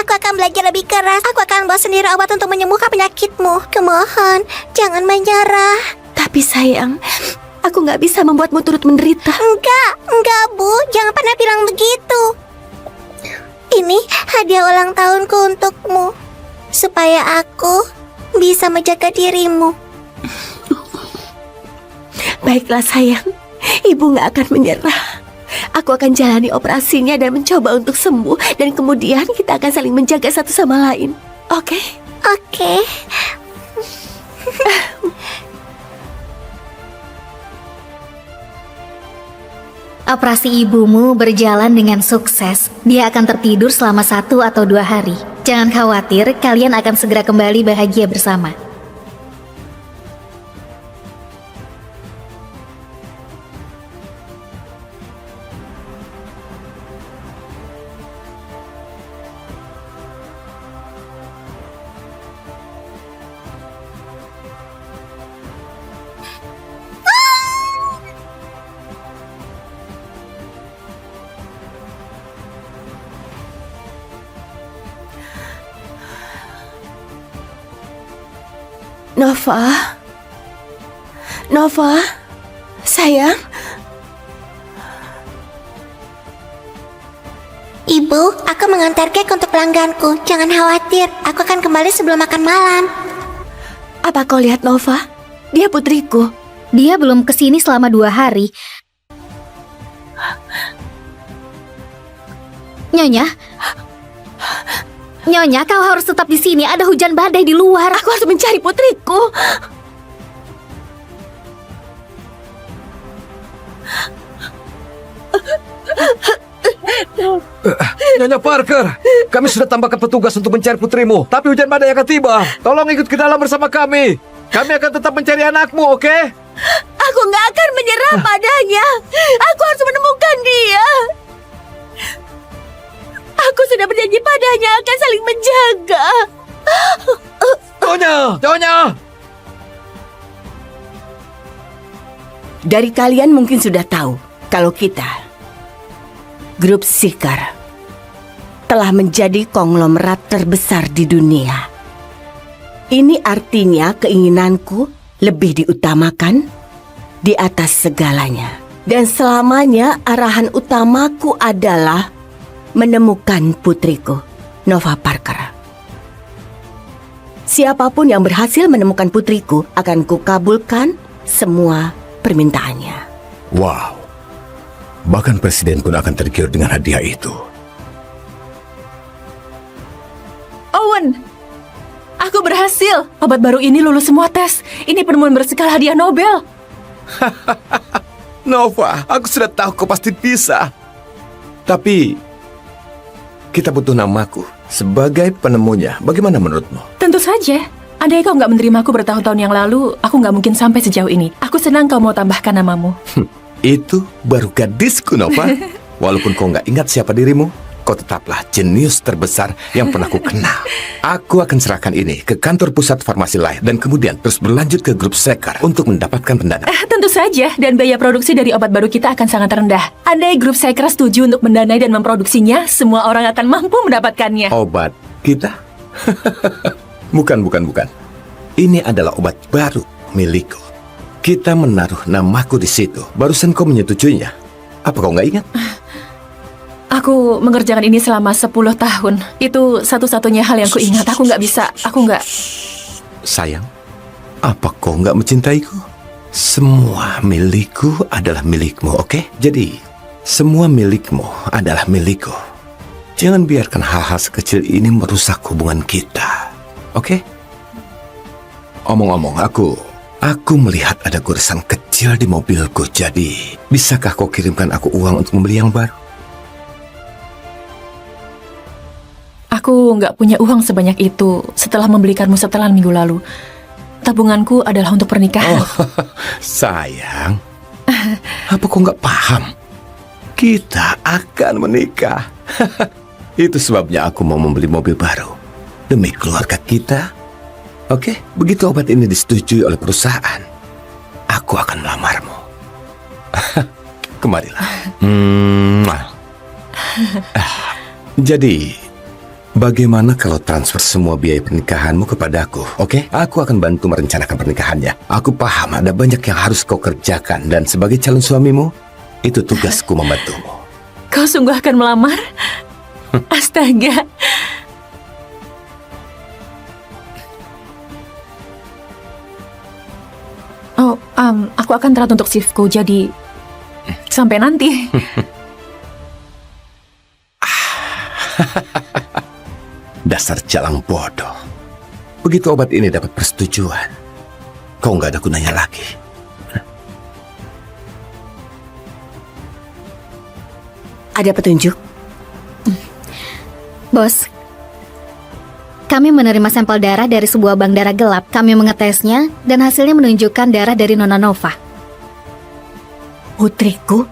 Speaker 8: Aku akan belajar lebih keras. Aku akan bawa sendiri obat untuk menyembuhkan penyakitmu. Kumohon, jangan menyerah.
Speaker 7: Tapi sayang, aku nggak bisa membuatmu turut menderita.
Speaker 8: Enggak, Bu. Jangan pernah bilang begitu. Ini hadiah ulang tahunku untukmu. Supaya aku bisa menjaga dirimu.
Speaker 7: Baiklah sayang, ibu nggak akan menyerah. Aku akan jalani operasinya dan mencoba untuk sembuh. Dan kemudian kita akan saling menjaga satu sama lain. Oke?
Speaker 8: Oke.
Speaker 2: Operasi ibumu berjalan dengan sukses. Dia akan tertidur selama 1 atau 2 hari. Jangan khawatir, kalian akan segera kembali bahagia bersama.
Speaker 7: Nova, Sayang,
Speaker 8: Ibu, aku mengantar kek untuk pelangganku. Jangan khawatir, aku akan kembali sebelum makan malam.
Speaker 7: apa kau lihat Nova? Dia putriku.
Speaker 2: Dia belum kesini selama 2 hari. Nyonya? Nyonya, kau harus tetap di sini. Ada hujan badai di luar.
Speaker 7: Aku harus mencari putriku.
Speaker 4: Nyonya Parker, kami sudah tambahkan petugas untuk mencari putrimu. Tapi hujan badai akan tiba. Tolong ikut ke dalam bersama kami. Kami akan tetap mencari anakmu, oke?
Speaker 7: Aku nggak akan menyerah padanya. Aku harus menemukan dia. Aku sudah berjanji padanya akan saling menjaga.
Speaker 4: Nyonya!
Speaker 7: Dari kalian mungkin sudah tahu kalau kita, grup Seeker, telah menjadi konglomerat terbesar di dunia. Ini artinya keinginanku lebih diutamakan di atas segalanya. Dan selamanya arahan utamaku adalah menemukan putriku, Nova Parker. Siapapun yang berhasil menemukan putriku akan kukabulkan semua permintaannya.
Speaker 5: Wow. Bahkan presiden pun akan tergiur dengan hadiah itu.
Speaker 3: Owen, aku berhasil. Obat baru ini lulus semua tes. Ini penemuan berskala hadiah Nobel.
Speaker 5: Nova, aku sudah tahu kau pasti bisa. Tapi kita butuh namaku sebagai penemunya. Bagaimana menurutmu?
Speaker 3: Tentu saja. Andai kau nggak menerimaku bertahun-tahun yang lalu, aku nggak mungkin sampai sejauh ini. Aku senang kau mau tambahkan namamu.
Speaker 5: Itu baru gadisku, Nova. Walaupun kau nggak ingat siapa dirimu, kau tetaplah jenius terbesar yang pernah ku kenal. Aku akan serahkan ini ke kantor pusat Farmasi Life dan kemudian terus berlanjut ke grup Seeker untuk mendapatkan pendanaan.
Speaker 3: Tentu saja, dan biaya produksi dari obat baru kita akan sangat rendah. Andai grup Seeker setuju untuk mendanai dan memproduksinya, semua orang akan mampu mendapatkannya.
Speaker 5: Obat kita? Bukan. Ini adalah obat baru milikku. Kita menaruh namaku di situ. Barusan kau menyetujuinya. Apa kau nggak ingat?
Speaker 3: Aku mengerjakan ini selama 10 tahun. Itu satu-satunya hal yang kuingat. Aku nggak...
Speaker 5: Sayang, apa kau nggak mencintaiku? Semua milikku adalah milikmu, oke? Jadi, semua milikmu adalah milikku. Jangan biarkan hal-hal sekecil ini merusak hubungan kita, oke? Omong-omong, aku melihat ada goresan kecil di mobilku. Jadi, bisakah kau kirimkan aku uang untuk membeli yang baru?
Speaker 3: Aku nggak punya uang sebanyak itu setelah membelikanmu setelan minggu lalu. Tabunganku adalah untuk pernikahan.
Speaker 5: Sayang, apa kau nggak paham? Kita akan menikah. Itu sebabnya aku mau membeli mobil baru demi keluarga kita. Oke, begitu obat ini disetujui oleh perusahaan, aku akan melamarmu. Kemarilah. Jadi, bagaimana kalau transfer semua biaya pernikahanmu kepadaku? Oke, aku akan bantu merencanakan pernikahannya. Aku paham ada banyak yang harus kau kerjakan, dan sebagai calon suamimu, itu tugasku membantumu.
Speaker 3: Kau sungguh akan melamar? Astaga. Oh, aku akan terat untuk shiftku, jadi sampai nanti.
Speaker 5: Dasar jalang bodoh. Begitu obat ini dapat persetujuan, kau nggak ada gunanya lagi.
Speaker 7: Ada petunjuk?
Speaker 2: Bos, kami menerima sampel darah dari sebuah bank darah gelap. Kami mengetesnya dan hasilnya menunjukkan darah dari Nona Nova.
Speaker 7: Putriku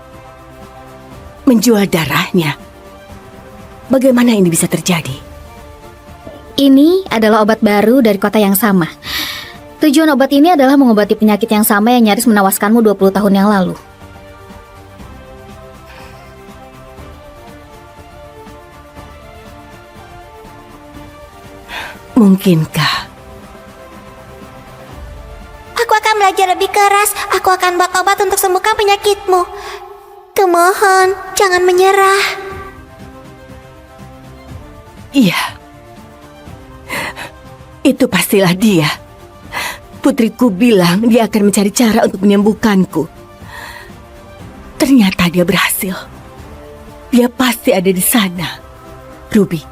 Speaker 7: menjual darahnya. Bagaimana ini bisa terjadi?
Speaker 2: Ini adalah obat baru dari kota yang sama. Tujuan obat ini adalah mengobati penyakit yang sama yang nyaris menewaskanmu 20 tahun yang lalu.
Speaker 7: Mungkinkah?
Speaker 8: Aku akan belajar lebih keras, aku akan buat obat untuk sembuhkan penyakitmu. Kumohon, jangan menyerah.
Speaker 7: Iya. Itu pastilah dia. Putriku bilang dia akan mencari cara untuk menyembuhkanku. Ternyata dia berhasil. Dia pasti ada di sana. Ruby,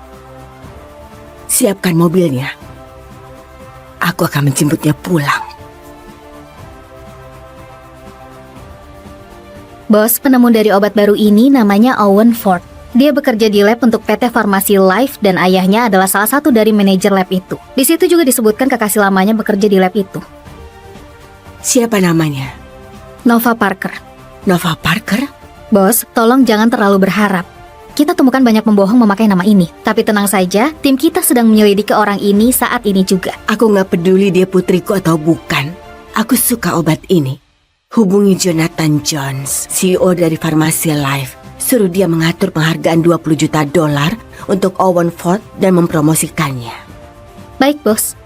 Speaker 7: siapkan mobilnya. Aku akan menjemputnya pulang.
Speaker 2: Bos, penemu dari obat baru ini namanya Owen Ford. Dia bekerja di lab untuk PT Farmasi Life dan ayahnya adalah salah satu dari manajer lab itu. Di situ juga disebutkan kekasih lamanya bekerja di lab itu.
Speaker 7: Siapa namanya?
Speaker 2: Nova Parker.
Speaker 7: Nova Parker?
Speaker 2: Bos, tolong jangan terlalu berharap. Kita temukan banyak pembohong memakai nama ini. Tapi tenang saja, tim kita sedang menyelidiki orang ini saat ini juga.
Speaker 7: Aku nggak peduli dia putriku atau bukan. Aku suka obat ini. Hubungi Jonathan Jones, CEO dari Farmasi Life. Suruh dia mengatur penghargaan $20 juta untuk Owen Ford dan mempromosikannya.
Speaker 2: Baik, Bos.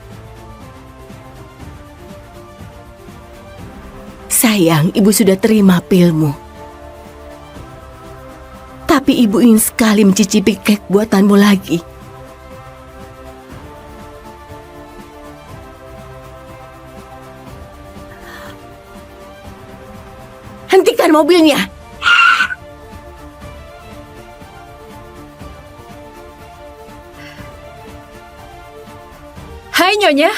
Speaker 7: Sayang, ibu sudah terima pilmu. Tapi ibu ingin sekali mencicipi kek buatanmu lagi. Hentikan mobilnya.
Speaker 3: Hai Nyonya,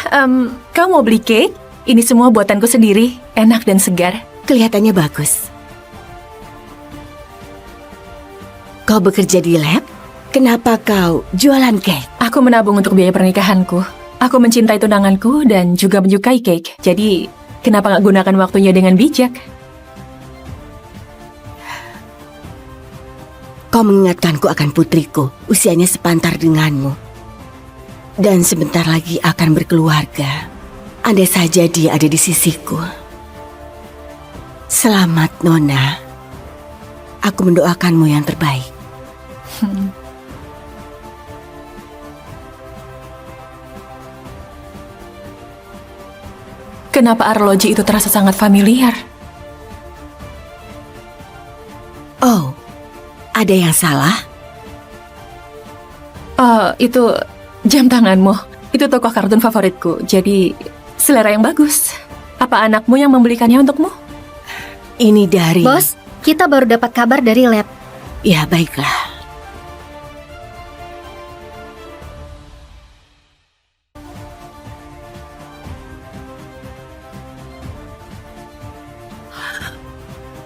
Speaker 3: kamu mau beli cake? Ini semua buatanku sendiri, enak dan segar.
Speaker 7: Kelihatannya bagus. Kau bekerja di lab? Kenapa kau jualan cake?
Speaker 3: Aku menabung untuk biaya pernikahanku. Aku mencintai tunanganku dan juga menyukai cake. Jadi, kenapa nggak gunakan waktunya dengan bijak?
Speaker 7: Kau mengingatkanku akan putriku, usianya sepantar denganmu. Dan sebentar lagi akan berkeluarga. Andai saja dia ada di sisiku. Selamat, Nona. Aku mendoakanmu yang terbaik.
Speaker 3: Kenapa arloji itu terasa sangat familiar?
Speaker 7: Oh, ada yang salah?
Speaker 3: Oh, itu jam tanganmu. Itu tokoh kartun favoritku. Jadi, selera yang bagus. Apa anakmu yang membelikannya untukmu?
Speaker 7: Ini dari...
Speaker 2: Bos, kita baru dapat kabar dari lab.
Speaker 7: Ya, baiklah.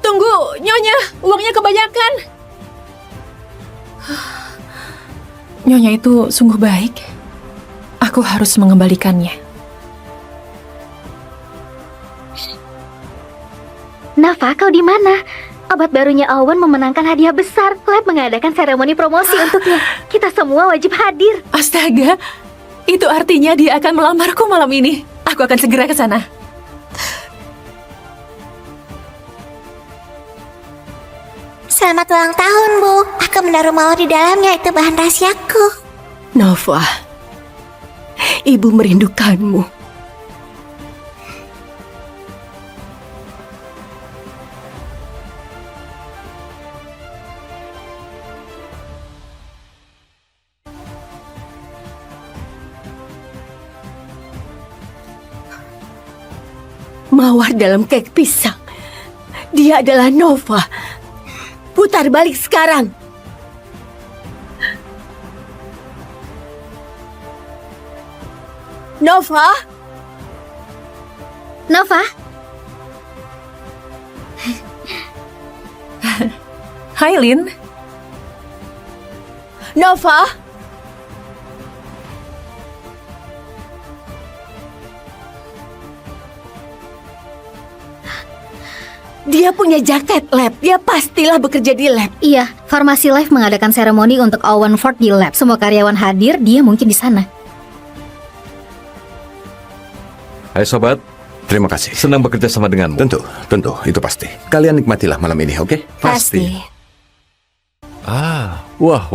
Speaker 3: Tunggu, Nyonya, uangnya kebanyakan. Nyonya itu sungguh baik. Aku harus mengembalikannya.
Speaker 2: Nova, kau di mana? Obat barunya Owen memenangkan hadiah besar. Lab mengadakan seremoni promosi untuknya. Kita semua wajib hadir.
Speaker 3: Astaga, itu artinya dia akan melamarku malam ini. Aku akan segera ke sana.
Speaker 8: Selamat ulang tahun, Bu. Aku menaruh mawar di dalamnya, itu bahan rahasiaku.
Speaker 7: Nova, ibu merindukanmu. Mawar dalam kek pisang. Dia adalah Nova. Putar balik sekarang. Nova?
Speaker 2: Nova?
Speaker 3: Hai, Lin.
Speaker 7: Nova? Dia punya jaket lab. Dia pastilah bekerja di lab.
Speaker 2: Iya, Farmasi Life mengadakan seremoni untuk Owen Ford di lab. Semua karyawan hadir, dia mungkin di sana.
Speaker 4: Hai sobat,
Speaker 5: Terima kasih.
Speaker 4: senang bekerja sama denganmu.
Speaker 5: Tentu, itu pasti. Kalian nikmatilah malam ini, oke?
Speaker 1: Pasti.
Speaker 6: Wah.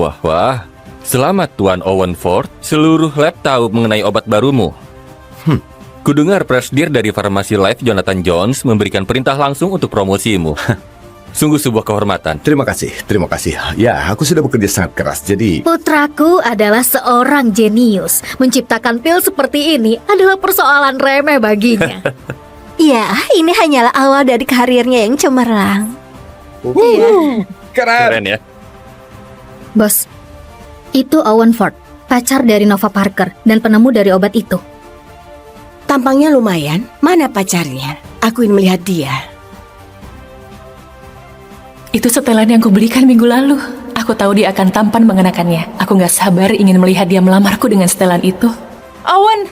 Speaker 6: Selamat Tuan Owen Ford. Seluruh lab tahu mengenai obat barumu. Kudengar presidir dari Farmasi Life Jonathan Jones memberikan perintah langsung untuk promosimu. Sungguh sebuah kehormatan.
Speaker 5: Terima kasih, terima kasih. Ya, aku sudah bekerja sangat keras, jadi...
Speaker 2: Putraku adalah seorang jenius. Menciptakan pil seperti ini adalah persoalan remeh baginya.
Speaker 1: Ya, ini hanyalah awal dari karirnya yang cemerlang.
Speaker 5: Keren.
Speaker 6: Keren ya.
Speaker 2: Bos, itu Owen Ford, pacar dari Nova Parker dan penemu dari obat itu.
Speaker 7: Tampangnya lumayan. Mana pacarnya? Aku ingin melihat dia.
Speaker 3: Itu setelan yang kubelikan minggu lalu. Aku tahu dia akan tampan mengenakannya. Aku gak sabar ingin melihat dia melamarku dengan setelan itu. Owen!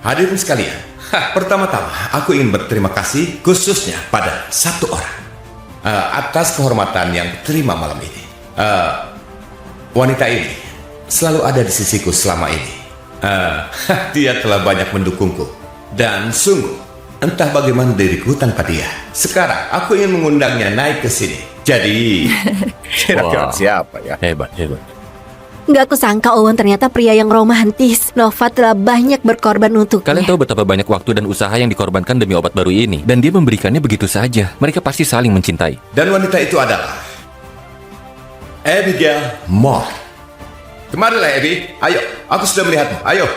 Speaker 5: Hadirin sekalian, pertama-tama aku ingin berterima kasih khususnya pada satu orang atas kehormatan yang diterima malam ini. Wanita ini selalu ada di sisiku selama ini. Dia telah banyak mendukungku dan sungguh entah bagaimana diriku tanpa dia. Sekarang aku ingin mengundangnya naik ke sini. Jadi kira-kira
Speaker 6: Wah.
Speaker 5: siapa ya?
Speaker 6: Hebat, hebat.
Speaker 1: Gak kusangka Owen ternyata pria yang romantis. Nova telah banyak berkorban untuknya.
Speaker 6: Kalian tahu betapa banyak waktu dan usaha yang dikorbankan demi obat baru ini. Dan dia memberikannya begitu saja. Mereka pasti saling mencintai.
Speaker 5: Dan wanita itu adalah Abigail Moore. Kemarilah Abby, ayo, aku sudah melihatmu, ayo.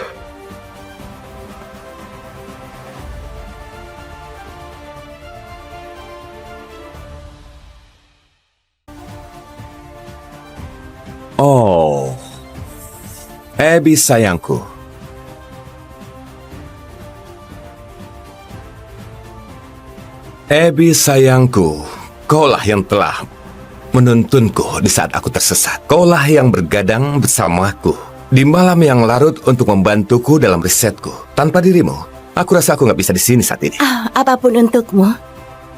Speaker 5: Oh, Abby sayangku. Abby sayangku, kaulah yang telah menuntunku di saat aku tersesat. Kaulah yang bergadang bersamaku di malam yang larut untuk membantuku dalam risetku. Tanpa dirimu, aku rasa aku nggak bisa di sini saat ini.
Speaker 7: Apapun untukmu.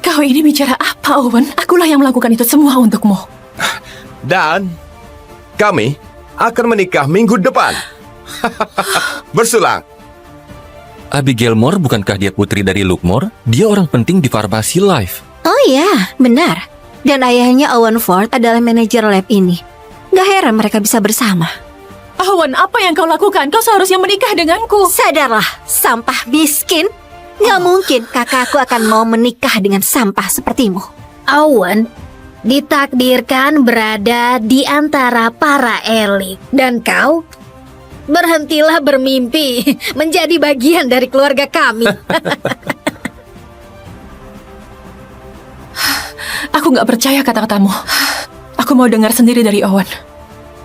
Speaker 3: Kau ini bicara apa, Owen? Akulah yang melakukan itu semua untukmu.
Speaker 5: Dan kami akan menikah minggu depan. Bersulang.
Speaker 6: Abigail Moore bukankah dia putri dari Luke Moore? Dia orang penting di Farmasi Life.
Speaker 1: Oh iya, benar. Dan ayahnya Owen Ford adalah manajer lab ini. Gak heran mereka bisa bersama.
Speaker 3: Owen, apa yang kau lakukan? Kau seharusnya menikah denganku.
Speaker 1: Sadarlah, sampah miskin. Gak mungkin kakakku akan mau menikah dengan sampah sepertimu.
Speaker 2: Owen ditakdirkan berada di antara para elit. Dan kau berhentilah bermimpi menjadi bagian dari keluarga kami.
Speaker 3: Aku gak percaya kata-katamu. Aku mau dengar sendiri dari Owen.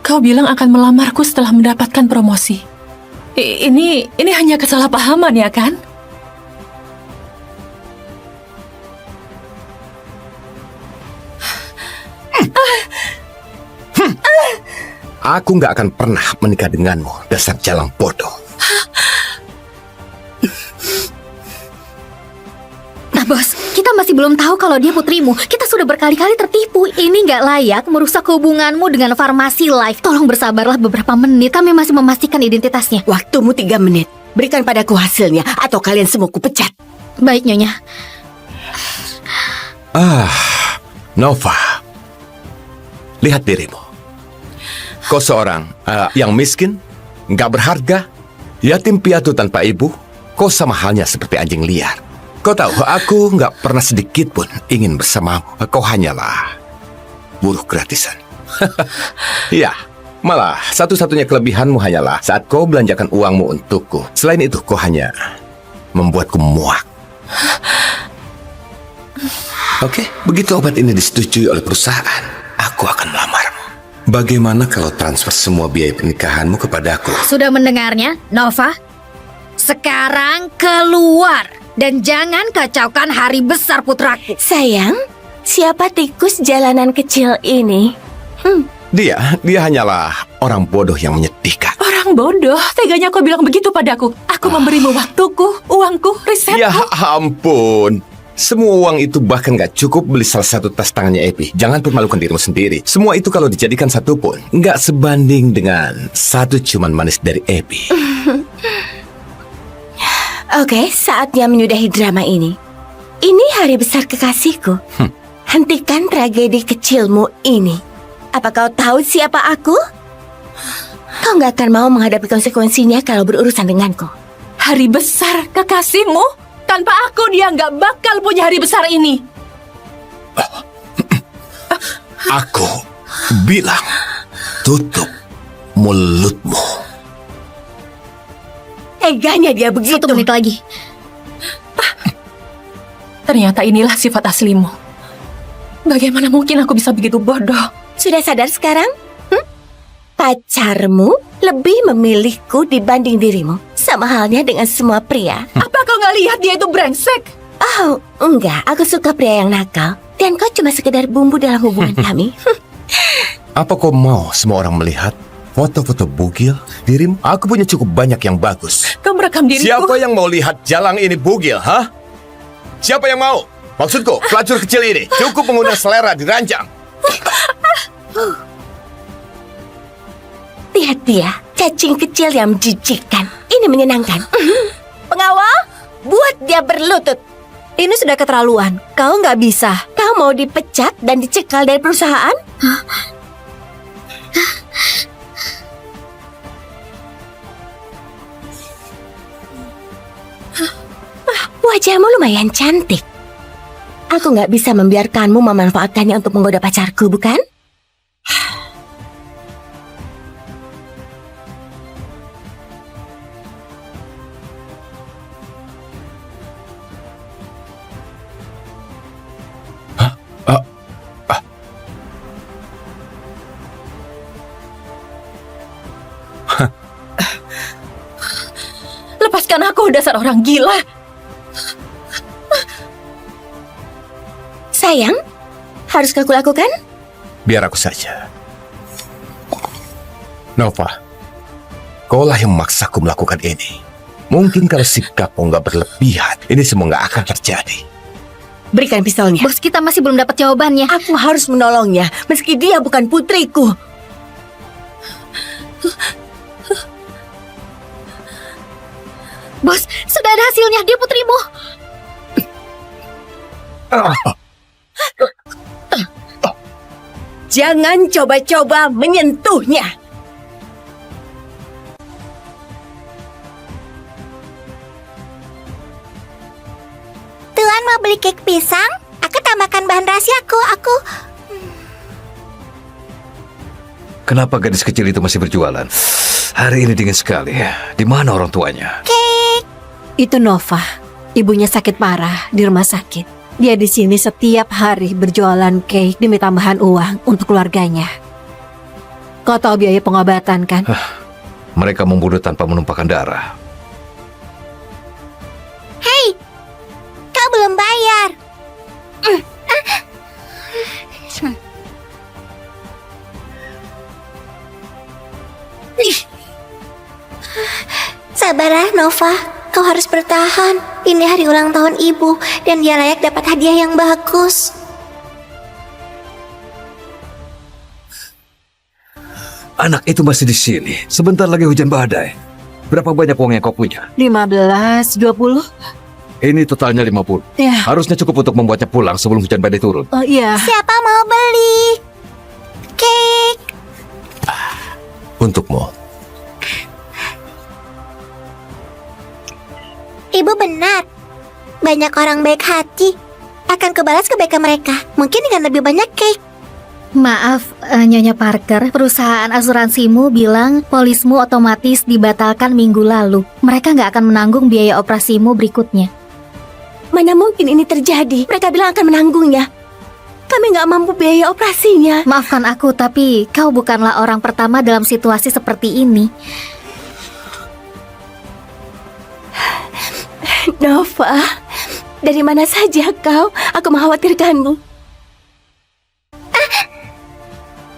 Speaker 3: Kau bilang akan melamarku setelah mendapatkan promosi. Ini hanya kesalahpahaman ya kan?
Speaker 5: Aku nggak akan pernah menikah denganmu, dasar jalang bodoh.
Speaker 2: Nah bos, kita masih belum tahu kalau dia putrimu. Kita sudah berkali-kali tertipu. Ini nggak layak merusak hubunganmu dengan Farmasi Life. Tolong bersabarlah beberapa menit. Kami masih memastikan identitasnya.
Speaker 7: Waktumu 3 menit. Berikan padaku hasilnya atau kalian semua kupecat.
Speaker 2: Baik Nyonya.
Speaker 5: Nova, lihat dirimu. Kau seorang yang miskin, nggak berharga, yatim piatu tanpa ibu. Kau sama halnya seperti anjing liar. Kau tahu, aku nggak pernah sedikit pun ingin bersamamu. Kau hanyalah buruh gratisan. Ya, malah satu-satunya kelebihanmu hanyalah saat kau belanjakan uangmu untukku. Selain itu, kau hanya membuatku muak. Oke, begitu obat ini disetujui oleh perusahaan, aku akan melamarmu. Bagaimana kalau transfer semua biaya pernikahanmu kepadaku?
Speaker 2: Sudah mendengarnya, Nova? Sekarang keluar dan jangan kacaukan hari besar putraku.
Speaker 7: Sayang, siapa tikus jalanan kecil ini?
Speaker 5: Dia hanyalah orang bodoh yang menyedihkan.
Speaker 3: Orang bodoh, teganya kau bilang begitu padaku. Aku memberimu waktuku, uangku, risetku.
Speaker 5: Ya ampun. Semua uang itu bahkan gak cukup beli salah satu tas tangannya Epi. Jangan permalukan dirimu sendiri. Semua itu kalau dijadikan satu pun gak sebanding dengan satu ciuman manis dari Epi.
Speaker 7: Oke, saatnya menyudahi drama ini. Ini hari besar kekasihku. Hentikan tragedi kecilmu ini. Apa kau tahu siapa aku? Kau nggak akan mau menghadapi konsekuensinya kalau berurusan denganku.
Speaker 3: Hari besar kekasihmu? Tanpa aku dia nggak bakal punya hari besar ini.
Speaker 5: Aku bilang, tutup mulutmu.
Speaker 7: Teganya dia begitu.
Speaker 2: 1 menit lagi.
Speaker 3: Ternyata inilah sifat aslimu. Bagaimana mungkin aku bisa begitu bodoh?
Speaker 7: Sudah sadar sekarang? Pacarmu lebih memilihku dibanding dirimu. Sama halnya dengan semua pria.
Speaker 3: Apa kau nggak lihat dia itu brengsek?
Speaker 7: Oh, enggak. Aku suka pria yang nakal. Dan kau cuma sekedar bumbu dalam hubungan kami.
Speaker 5: Apa kau mau semua orang melihat foto-foto bugil dirimu? Aku punya cukup banyak yang bagus.
Speaker 3: Kau merekam diriku.
Speaker 5: Siapa yang mau lihat jalang ini bugil, ha? Siapa yang mau? Maksudku, pelacur kecil ini cukup mengundang selera diranjang.
Speaker 7: Lihat dia, cacing kecil yang menjijikkan. Ini menyenangkan. Pengawal, buat dia berlutut.
Speaker 1: Ini sudah keterlaluan. Kau nggak bisa.
Speaker 7: Kau mau dipecat dan dicekal dari perusahaan? Wajahmu lumayan cantik. Aku nggak bisa membiarkanmu memanfaatkannya untuk menggoda pacarku, bukan?
Speaker 3: Lepaskan aku, dasar orang gila.
Speaker 7: Sayang, haruskah kulakukan?
Speaker 5: Biar aku saja. Nova, kaulah yang memaksaku melakukan ini. Mungkin kalau sikapmu nggak berlebihan, ini semua nggak akan terjadi.
Speaker 7: Berikan pistolnya.
Speaker 2: Bos, kita masih belum dapat jawabannya.
Speaker 7: Aku harus menolongnya, meski dia bukan putriku.
Speaker 2: Bos, sudah ada hasilnya. Dia putrimu.
Speaker 7: Jangan coba-coba menyentuhnya.
Speaker 8: Tuan mau beli cake pisang? Aku tambahkan bahan rahasiaku.
Speaker 4: Kenapa gadis kecil itu masih berjualan? Hari ini dingin sekali. Di mana orang tuanya?
Speaker 1: Itu Nova. Ibunya sakit parah di rumah sakit. Dia di sini setiap hari berjualan cake demi tambahan uang untuk keluarganya. Kau tahu biaya pengobatan kan?
Speaker 4: Mereka membunuh tanpa menumpahkan darah.
Speaker 8: Hei, kau belum bayar. Sabarlah, Nova. Kau harus bertahan. Ini hari ulang tahun ibu, dan dia layak dapat hadiah yang bagus.
Speaker 4: Anak itu masih di sini. Sebentar lagi hujan badai. Berapa banyak uang yang kau punya?
Speaker 1: 15, 20?
Speaker 4: Ini totalnya 50.
Speaker 1: Ya.
Speaker 4: Harusnya cukup untuk membuatnya pulang sebelum hujan badai turun.
Speaker 1: Oh iya.
Speaker 8: Siapa mau beli cake?
Speaker 5: Untukmu.
Speaker 8: Ibu benar. Banyak orang baik hati. Akan kubalas kebaikan mereka. Mungkin dengan lebih banyak cake.
Speaker 2: Maaf, Nyonya Parker, perusahaan asuransimu bilang polismu otomatis dibatalkan minggu lalu. Mereka nggak akan menanggung biaya operasimu berikutnya.
Speaker 7: Mana mungkin ini terjadi? Mereka bilang akan menanggungnya. Kami nggak mampu biaya operasinya.
Speaker 2: Maafkan aku, tapi kau bukanlah orang pertama dalam situasi seperti ini.
Speaker 7: Nova, dari mana saja kau? Aku mengkhawatirkanmu.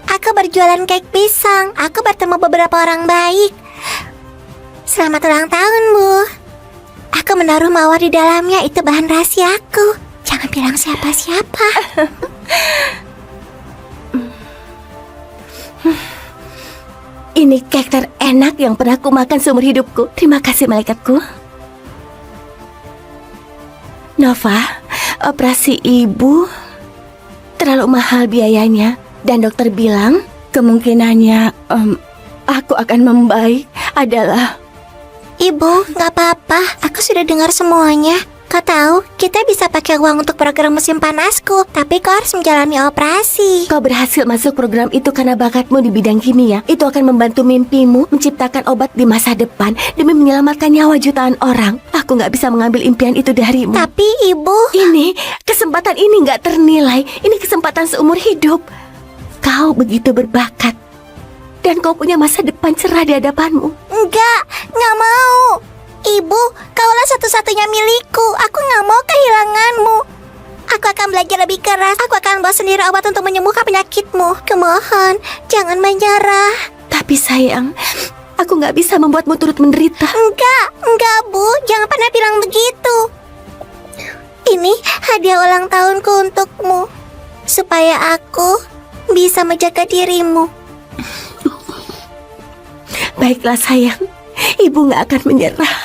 Speaker 8: Aku berjualan cake pisang. Aku bertemu beberapa orang baik. Selamat ulang tahun, Bu. Aku menaruh mawar di dalamnya. Itu bahan rahasiaku. Jangan bilang siapa-siapa.
Speaker 7: Ini cake terenak yang pernah aku makan seumur hidupku. Terima kasih, malaikatku. Nova, operasi ibu terlalu mahal biayanya. Dan dokter bilang kemungkinannya aku akan membaik adalah...
Speaker 8: Ibu, nggak apa-apa. Aku sudah dengar semuanya. Kau tahu, kita bisa pakai uang untuk program musim panasku, tapi kau harus menjalani operasi.
Speaker 7: Kau berhasil masuk program itu karena bakatmu di bidang kimia. Itu akan membantu mimpimu menciptakan obat di masa depan demi menyelamatkan nyawa jutaan orang. Aku nggak bisa mengambil impian itu darimu.
Speaker 8: Tapi ibu...
Speaker 7: Kesempatan ini nggak ternilai. Ini kesempatan seumur hidup. Kau begitu berbakat. Dan kau punya masa depan cerah di hadapanmu.
Speaker 8: Nggak mau. Ibu, kaulah satu-satunya milikku. Aku nggak mau kehilanganmu. Aku akan belajar lebih keras. Aku akan bawa sendiri obat untuk menyembuhkan penyakitmu. Kumohon, jangan menyerah.
Speaker 7: Tapi sayang, aku nggak bisa membuatmu turut menderita.
Speaker 8: Enggak Bu, jangan pernah bilang begitu. Ini hadiah ulang tahunku untukmu, supaya aku bisa menjaga dirimu.
Speaker 7: Baiklah sayang, ibu nggak akan menyerah.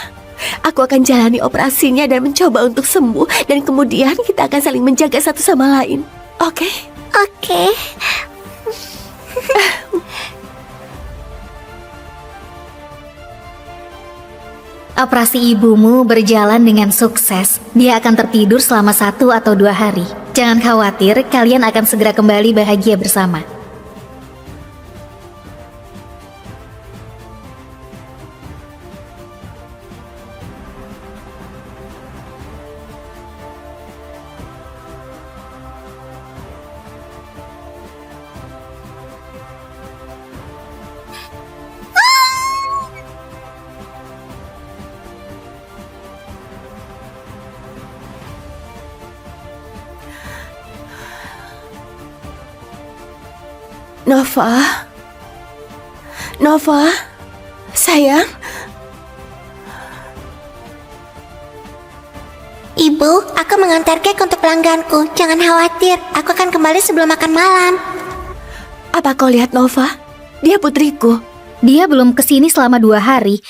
Speaker 7: Aku akan jalani operasinya dan mencoba untuk sembuh. Dan kemudian kita akan saling menjaga satu sama lain. Oke?
Speaker 8: Oke.
Speaker 2: Operasi ibumu berjalan dengan sukses. Dia akan tertidur selama 1 atau 2 hari. Jangan khawatir, kalian akan segera kembali bahagia bersama.
Speaker 7: Nova, sayang.
Speaker 8: Ibu, aku mengantar kek untuk pelangganku. Jangan khawatir, aku akan kembali sebelum makan malam.
Speaker 7: Apa kau lihat Nova? Dia putriku.
Speaker 2: Dia belum kesini selama 2 hari.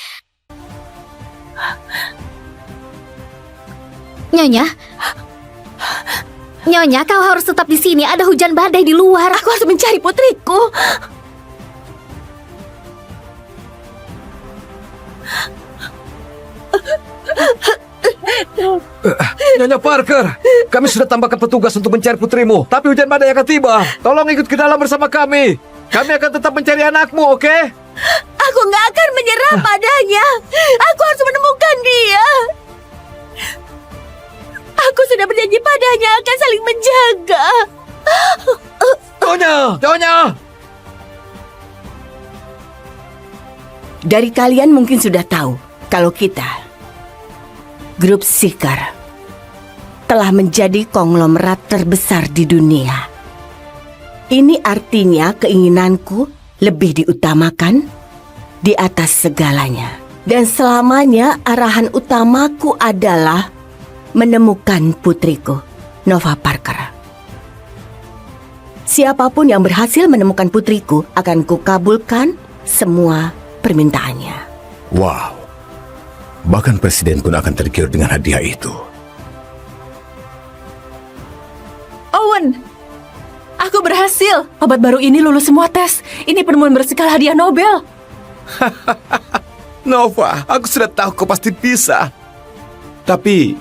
Speaker 2: Nyonya, kau harus tetap di sini. Ada hujan badai di luar.
Speaker 7: Aku harus mencari putriku.
Speaker 4: Nyonya Parker, kami sudah tambahkan petugas untuk mencari putrimu. Tapi hujan badai akan tiba. Tolong ikut ke dalam bersama kami. Kami akan tetap mencari anakmu, oke?
Speaker 7: Aku nggak akan menyerah padanya. Aku harus menemukan dia. Aku sudah berjanji padanya akan saling menjaga.
Speaker 4: Nyonya!
Speaker 7: Dari kalian mungkin sudah tahu kalau kita, grup Seeker, telah menjadi konglomerat terbesar di dunia. Ini artinya keinginanku lebih diutamakan di atas segalanya. Dan selamanya arahan utamaku adalah menemukan putriku, Nova Parker. Siapapun yang berhasil menemukan putriku akan kukabulkan semua permintaannya.
Speaker 5: Wow. Bahkan presiden pun akan tergiur dengan hadiah itu.
Speaker 3: Owen, aku berhasil. Obat baru ini lulus semua tes. Ini penemuan berskala hadiah Nobel.
Speaker 5: Nova, aku sudah tahu kau pasti bisa. Tapi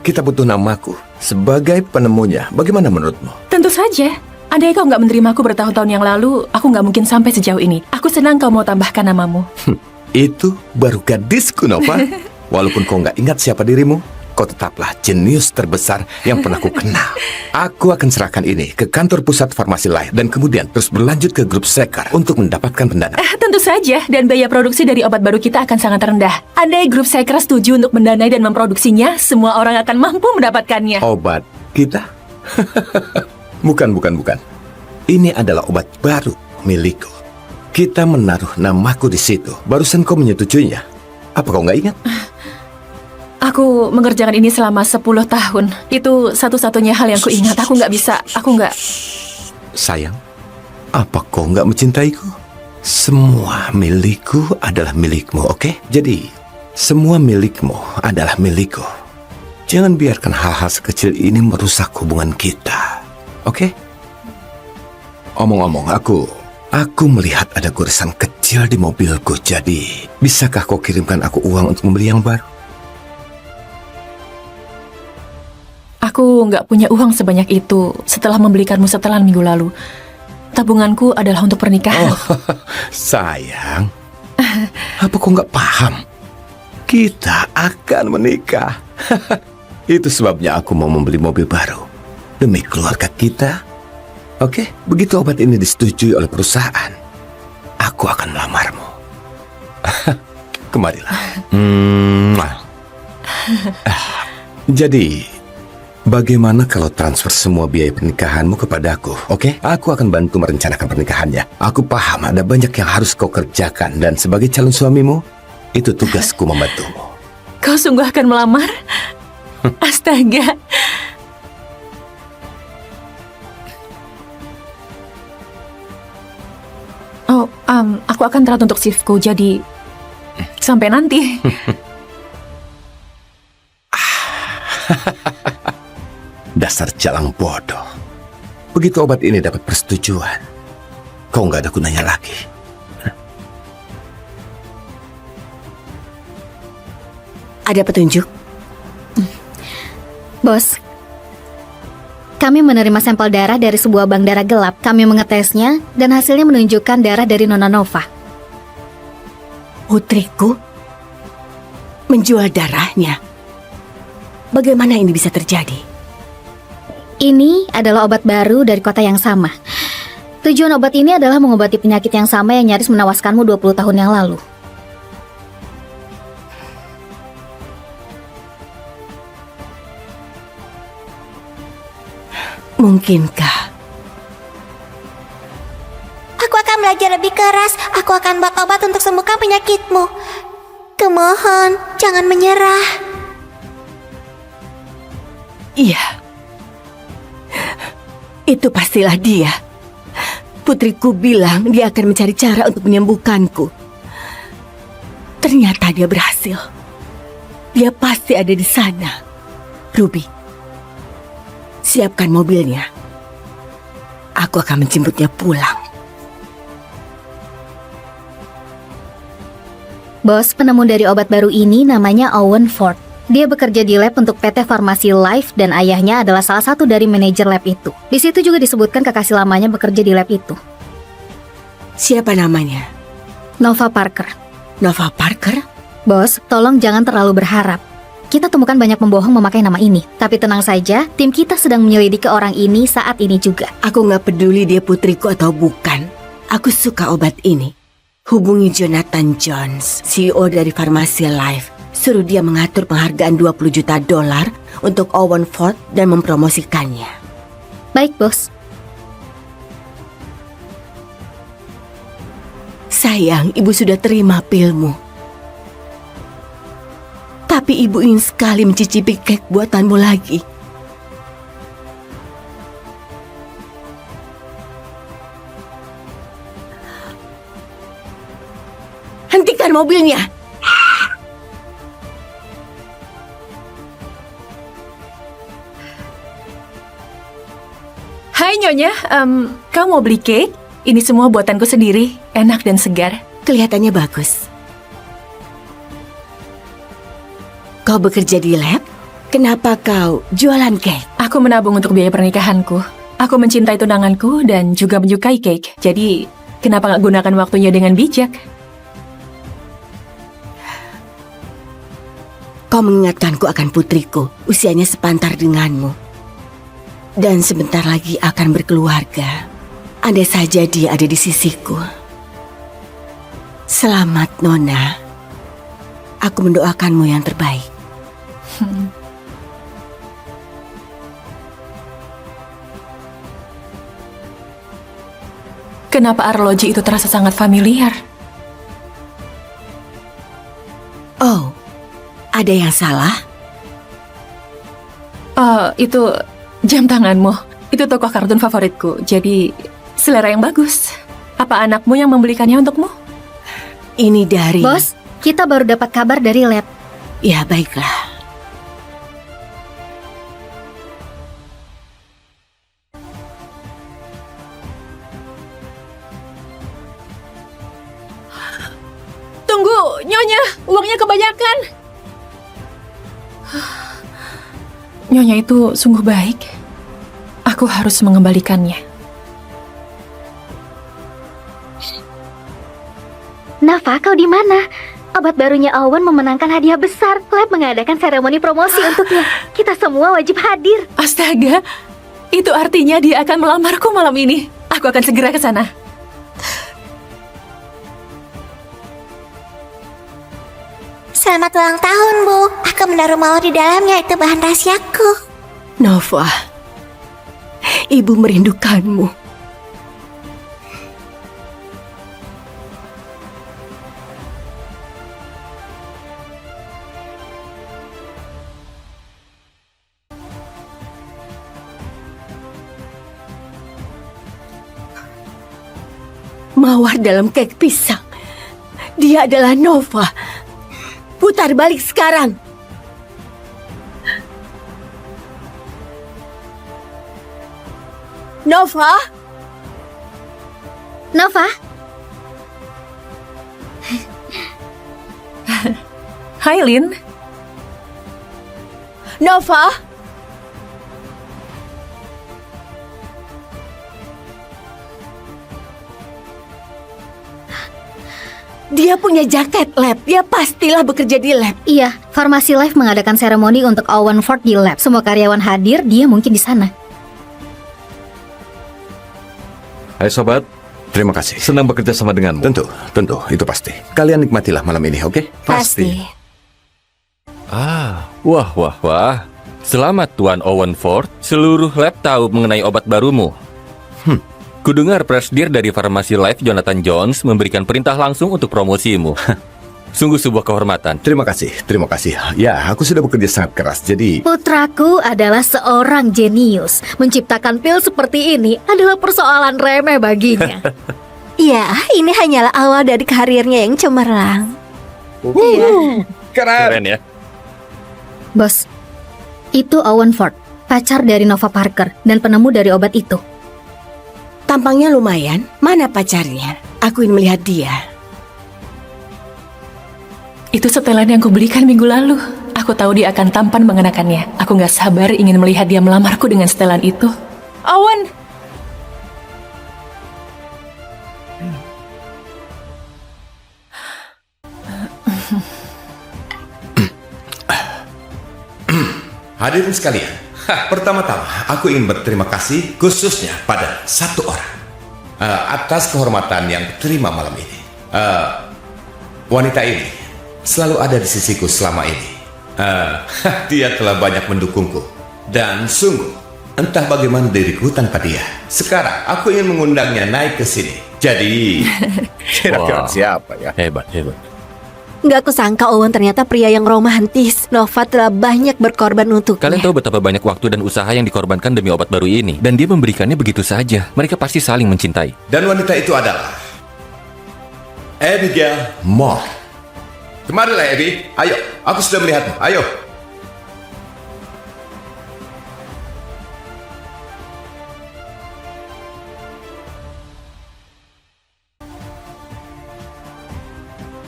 Speaker 5: kita butuh namaku sebagai penemunya. Bagaimana menurutmu?
Speaker 3: Tentu saja. Andai kau nggak menerimaku bertahun-tahun yang lalu, aku nggak mungkin sampai sejauh ini. Aku senang kau mau tambahkan namamu.
Speaker 5: Itu baru gadisku, Nova. Walaupun kau nggak ingat siapa dirimu, kau tetaplah jenius terbesar yang pernah ku kenal. Aku akan serahkan ini ke kantor pusat farmasi Life dan kemudian terus berlanjut ke grup Seeker untuk mendapatkan pendanaan.
Speaker 3: Tentu saja, dan biaya produksi dari obat baru kita akan sangat rendah. Andai grup Seeker setuju untuk mendanai dan memproduksinya, semua orang akan mampu mendapatkannya.
Speaker 5: Obat kita? Bukan. Ini adalah obat baru milikku. Kita menaruh namaku di situ. Barusan kau menyetujuinya. Apa kau nggak ingat?
Speaker 3: Aku mengerjakan ini selama 10 tahun. Itu satu-satunya hal yang kuingat. Aku nggak...
Speaker 5: Sayang, apa kau nggak mencintaiku? Semua milikku adalah milikmu, oke? Jadi, semua milikmu adalah milikku. Jangan biarkan hal-hal sekecil ini merusak hubungan kita. Oke? Omong-omong, aku melihat ada goresan kecil di mobilku. Jadi, bisakah kau kirimkan aku uang untuk membeli yang baru?
Speaker 3: Aku nggak punya uang sebanyak itu setelah membelikanmu setelan minggu lalu. Tabunganku adalah untuk pernikahan.
Speaker 5: Sayang, apa kau nggak paham? Kita akan menikah. Itu sebabnya aku mau membeli mobil baru. Demi keluarga kita. Oke, begitu obat ini disetujui oleh perusahaan, aku akan melamarmu. Kemarilah. Jadi, bagaimana kalau transfer semua biaya pernikahanmu kepadaku, oke? Aku akan bantu merencanakan pernikahannya. Aku paham ada banyak yang harus kau kerjakan, dan sebagai calon suamimu, itu tugasku membantumu.
Speaker 3: Kau sungguh akan melamar? Astaga. Oh, aku akan telat untuk shiftku, jadi sampai nanti.
Speaker 5: Dasar jalang bodoh. Begitu obat ini dapat persetujuan, kau nggak ada gunanya lagi.
Speaker 7: Ada petunjuk?
Speaker 2: Bos, kami menerima sampel darah dari sebuah bank darah gelap. Kami mengetesnya dan hasilnya menunjukkan darah dari Nona Nova.
Speaker 7: Putriku menjual darahnya. Bagaimana ini bisa terjadi?
Speaker 2: Ini adalah obat baru dari kota yang sama. Tujuan obat ini adalah mengobati penyakit yang sama yang nyaris menewaskanmu 20 tahun yang lalu.
Speaker 7: Mungkinkah?
Speaker 8: Aku akan belajar lebih keras. Aku akan buat obat untuk sembuhkan penyakitmu. Kumohon, jangan menyerah.
Speaker 7: Iya. Itu pastilah dia. Putriku bilang dia akan mencari cara untuk menyembuhkanku. Ternyata dia berhasil. Dia pasti ada di sana. Ruby, siapkan mobilnya. Aku akan menjemputnya pulang.
Speaker 2: Bos, penemu dari obat baru ini namanya Owen Ford. Dia bekerja di lab untuk PT Farmasi Life dan ayahnya adalah salah satu dari manajer lab itu. Di situ juga disebutkan kekasih lamanya bekerja di lab itu.
Speaker 7: Siapa namanya?
Speaker 2: Nova Parker.
Speaker 7: Nova Parker?
Speaker 2: Bos, tolong jangan terlalu berharap. Kita temukan banyak pembohong memakai nama ini. Tapi tenang saja, tim kita sedang menyelidiki orang ini saat ini juga.
Speaker 7: Aku nggak peduli dia putriku atau bukan. Aku suka obat ini. Hubungi Jonathan Jones, CEO dari Farmasi Life. Suruh dia mengatur penghargaan $20 juta untuk Owen Ford dan mempromosikannya.
Speaker 2: Baik, Bos.
Speaker 7: Sayang, ibu sudah terima pilmu. Tapi ibu ingin sekali mencicipi kek buatanmu lagi. Hentikan mobilnya!
Speaker 3: Hai Nyonya, kau mau beli cake? Ini semua buatanku sendiri, enak dan segar.
Speaker 7: Kelihatannya bagus. Kau bekerja di lab? Kenapa kau jualan cake?
Speaker 3: Aku menabung untuk biaya pernikahanku. Aku mencintai tunanganku dan juga menyukai cake. Jadi, kenapa nggak gunakan waktunya dengan bijak?
Speaker 7: Kau mengingatkanku akan putriku, usianya sepantar denganmu. Dan sebentar lagi akan berkeluarga. Andai saja dia ada di sisiku. Selamat, Nona. Aku mendoakanmu yang terbaik.
Speaker 3: Kenapa arloji itu terasa sangat familiar?
Speaker 7: Oh, ada yang salah?
Speaker 3: Itu jam tanganmu. Itu tokoh kartun favoritku. Jadi, selera yang bagus. Apa anakmu yang membelikannya untukmu?
Speaker 7: Ini dari...
Speaker 2: Bos, kita baru dapat kabar dari lab.
Speaker 7: Ya, baiklah.
Speaker 3: Nyonya itu sungguh baik. Aku harus mengembalikannya.
Speaker 2: Nafa, kau di mana? Obat barunya Owen memenangkan hadiah besar. Lab mengadakan seremoni promosi untuknya. Kita semua wajib hadir.
Speaker 3: Astaga, itu artinya dia akan melamarku malam ini. Aku akan segera ke sana.
Speaker 8: Selamat ulang tahun, Bu. Aku menaruh mawar di dalamnya, itu bahan rahasiaku.
Speaker 7: Nova, ibu merindukanmu. Mawar dalam kek pisang. Dia adalah Nova. Putar balik sekarang. Nova?
Speaker 2: Nova?
Speaker 3: Hai, Lin.
Speaker 7: Nova? Dia punya jaket lab. Dia pastilah bekerja di lab.
Speaker 2: Iya, Farmasi Life mengadakan seremoni untuk Owen Ford di lab. Semua karyawan hadir, dia mungkin di sana.
Speaker 4: Hai sobat,
Speaker 5: Terima kasih.
Speaker 4: senang bekerja sama denganmu.
Speaker 5: Tentu, itu pasti. Kalian nikmatilah malam ini, oke?
Speaker 1: Pasti.
Speaker 6: Wah. Selamat Tuan Owen Ford. Seluruh lab tahu mengenai obat barumu. Kudengar presidir dari Farmasi Life Jonathan Jones memberikan perintah langsung untuk promosimu. Sungguh sebuah kehormatan.
Speaker 5: Terima kasih. Ya, aku sudah bekerja sangat keras, jadi...
Speaker 2: Putraku adalah seorang jenius. Menciptakan pil seperti ini adalah persoalan remeh baginya.
Speaker 1: Ya, ini hanyalah awal dari karirnya yang cemerlang.
Speaker 5: Keren
Speaker 6: ya.
Speaker 2: Bos, itu Owen Ford, pacar dari Nova Parker dan penemu dari obat itu.
Speaker 7: Tampangnya lumayan. Mana pacarnya? Aku ingin melihat dia.
Speaker 3: Itu setelan yang kubelikan minggu lalu. Aku tahu dia akan tampan mengenakannya. Aku gak sabar ingin melihat dia melamarku dengan setelan itu. Owen!
Speaker 5: Hadirin sekalian, pertama-tama aku ingin berterima kasih khususnya pada satu orang atas kehormatan yang diterima malam ini. Wanita ini selalu ada di sisiku selama ini. Dia telah banyak mendukungku dan sungguh entah bagaimana diriku tanpa dia. Sekarang aku ingin mengundangnya naik ke sini. Jadi kira-kira
Speaker 6: Wow.
Speaker 5: siapa ya?
Speaker 6: Hebat.
Speaker 1: Nggak kusangka Owen ternyata pria yang romantis. Nova telah banyak berkorban untuknya.
Speaker 6: Kalian tahu betapa banyak waktu dan usaha yang dikorbankan demi obat baru ini. Dan dia memberikannya begitu saja. Mereka pasti saling mencintai.
Speaker 5: Dan wanita itu adalah Abigail Moore. Kemarilah Abby, ayo, aku sudah melihatmu, ayo.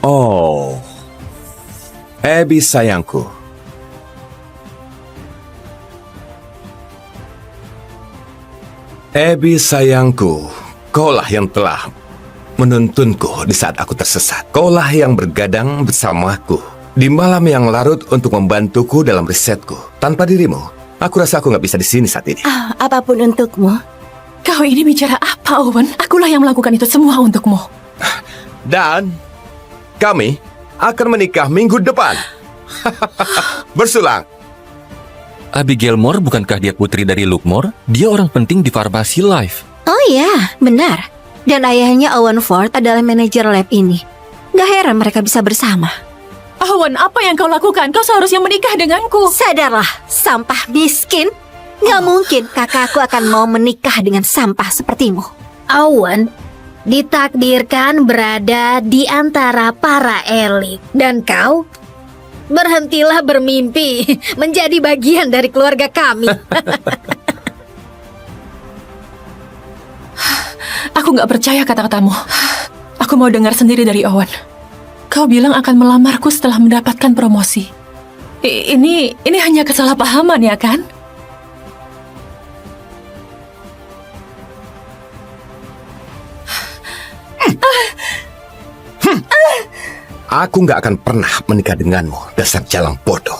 Speaker 5: Oh, Abby sayangku. Abby sayangku, kaulah yang telah menuntunku di saat aku tersesat. Kaulah yang bergadang bersamaku di malam yang larut untuk membantuku dalam risetku. Tanpa dirimu, aku rasa aku nggak bisa di sini saat ini.
Speaker 7: Apapun untukmu.
Speaker 3: Kau ini bicara apa, Owen? Akulah yang melakukan itu semua untukmu.
Speaker 5: Dan kami akan menikah minggu depan. Bersulang.
Speaker 6: Abigail Moore bukankah dia putri dari Luke Moore? Dia orang penting di Farmasi Life.
Speaker 1: Oh iya, benar. Dan ayahnya Owen Ford adalah manajer lab ini. Gak heran mereka bisa bersama.
Speaker 3: Owen, apa yang kau lakukan? Kau seharusnya menikah denganku.
Speaker 1: Sadarlah, sampah miskin. Gak mungkin kakakku akan mau menikah dengan sampah sepertimu.
Speaker 2: Owen ditakdirkan berada di antara para elit. Dan kau, berhentilah bermimpi menjadi bagian dari keluarga kami.
Speaker 3: Aku gak percaya kata-katamu. Aku mau dengar sendiri dari Owen. Kau bilang akan melamarku setelah mendapatkan promosi. Ini hanya kesalahpahaman ya kan?
Speaker 5: Aku nggak akan pernah menikah denganmu, dasar jalang bodoh.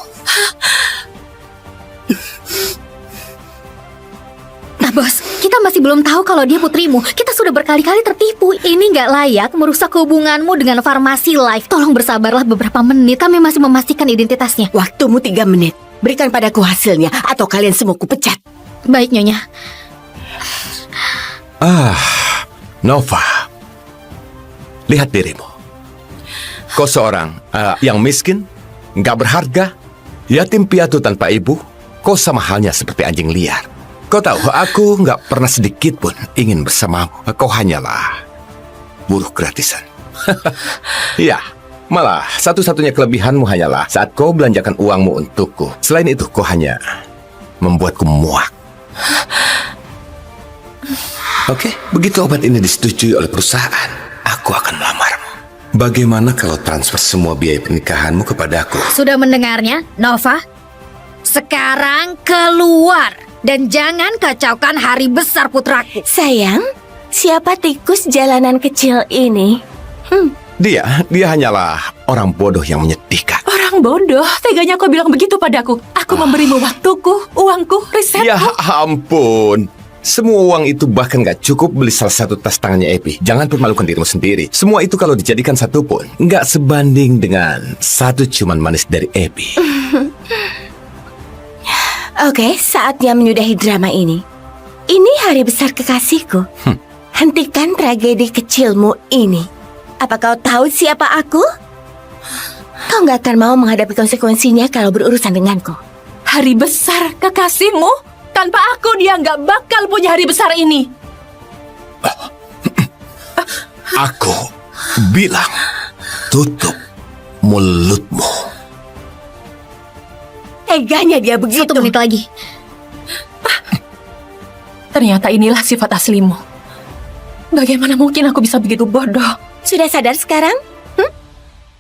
Speaker 2: Nah bos, kita masih belum tahu kalau dia putrimu. Kita sudah berkali-kali tertipu. Ini nggak layak merusak hubunganmu dengan Farmasi Life. Tolong bersabarlah beberapa menit, kami masih memastikan identitasnya.
Speaker 7: Waktumu 3 menit. Berikan padaku hasilnya atau kalian semua kupecat.
Speaker 2: Baik Nyonya.
Speaker 5: Nova, lihat dirimu. Kau seorang yang miskin, nggak berharga, yatim piatu tanpa ibu. Kau sama halnya seperti anjing liar. Kau tahu, aku nggak pernah sedikit pun ingin bersamamu. Kau hanyalah buruh gratisan. Ya, malah satu-satunya kelebihanmu hanyalah saat kau belanjakan uangmu untukku. Selain itu, kau hanya membuatku muak. Oke, begitu obat ini disetujui oleh perusahaan, aku akan melamarmu. Bagaimana kalau transfer semua biaya pernikahanmu kepadaku?
Speaker 2: Sudah mendengarnya, Nova? Sekarang keluar dan jangan kacaukan hari besar putraku.
Speaker 7: Sayang, siapa tikus jalanan kecil ini?
Speaker 5: Dia hanyalah orang bodoh yang menyedihkan.
Speaker 3: Orang bodoh, teganya kau bilang begitu padaku. Aku memberimu waktuku, uangku, risetku.
Speaker 5: Ya ampun. Semua uang itu bahkan gak cukup beli salah satu tas tangannya Epi. Jangan permalukan dirimu sendiri. Semua itu kalau dijadikan satu pun gak sebanding dengan satu ciuman manis dari Epi.
Speaker 7: Oke, saatnya menyudahi drama ini. Ini hari besar kekasihku. Hentikan tragedi kecilmu ini. Apa kau tahu siapa aku? Kau gak akan mau menghadapi konsekuensinya kalau berurusan denganku.
Speaker 3: Hari besar kekasihmu? Tanpa aku dia nggak bakal punya hari besar ini.
Speaker 5: Aku bilang, tutup mulutmu.
Speaker 7: Teganya dia begitu.
Speaker 2: 1 menit lagi.
Speaker 3: Ternyata inilah sifat aslimu. Bagaimana mungkin aku bisa begitu bodoh?
Speaker 7: Sudah sadar sekarang?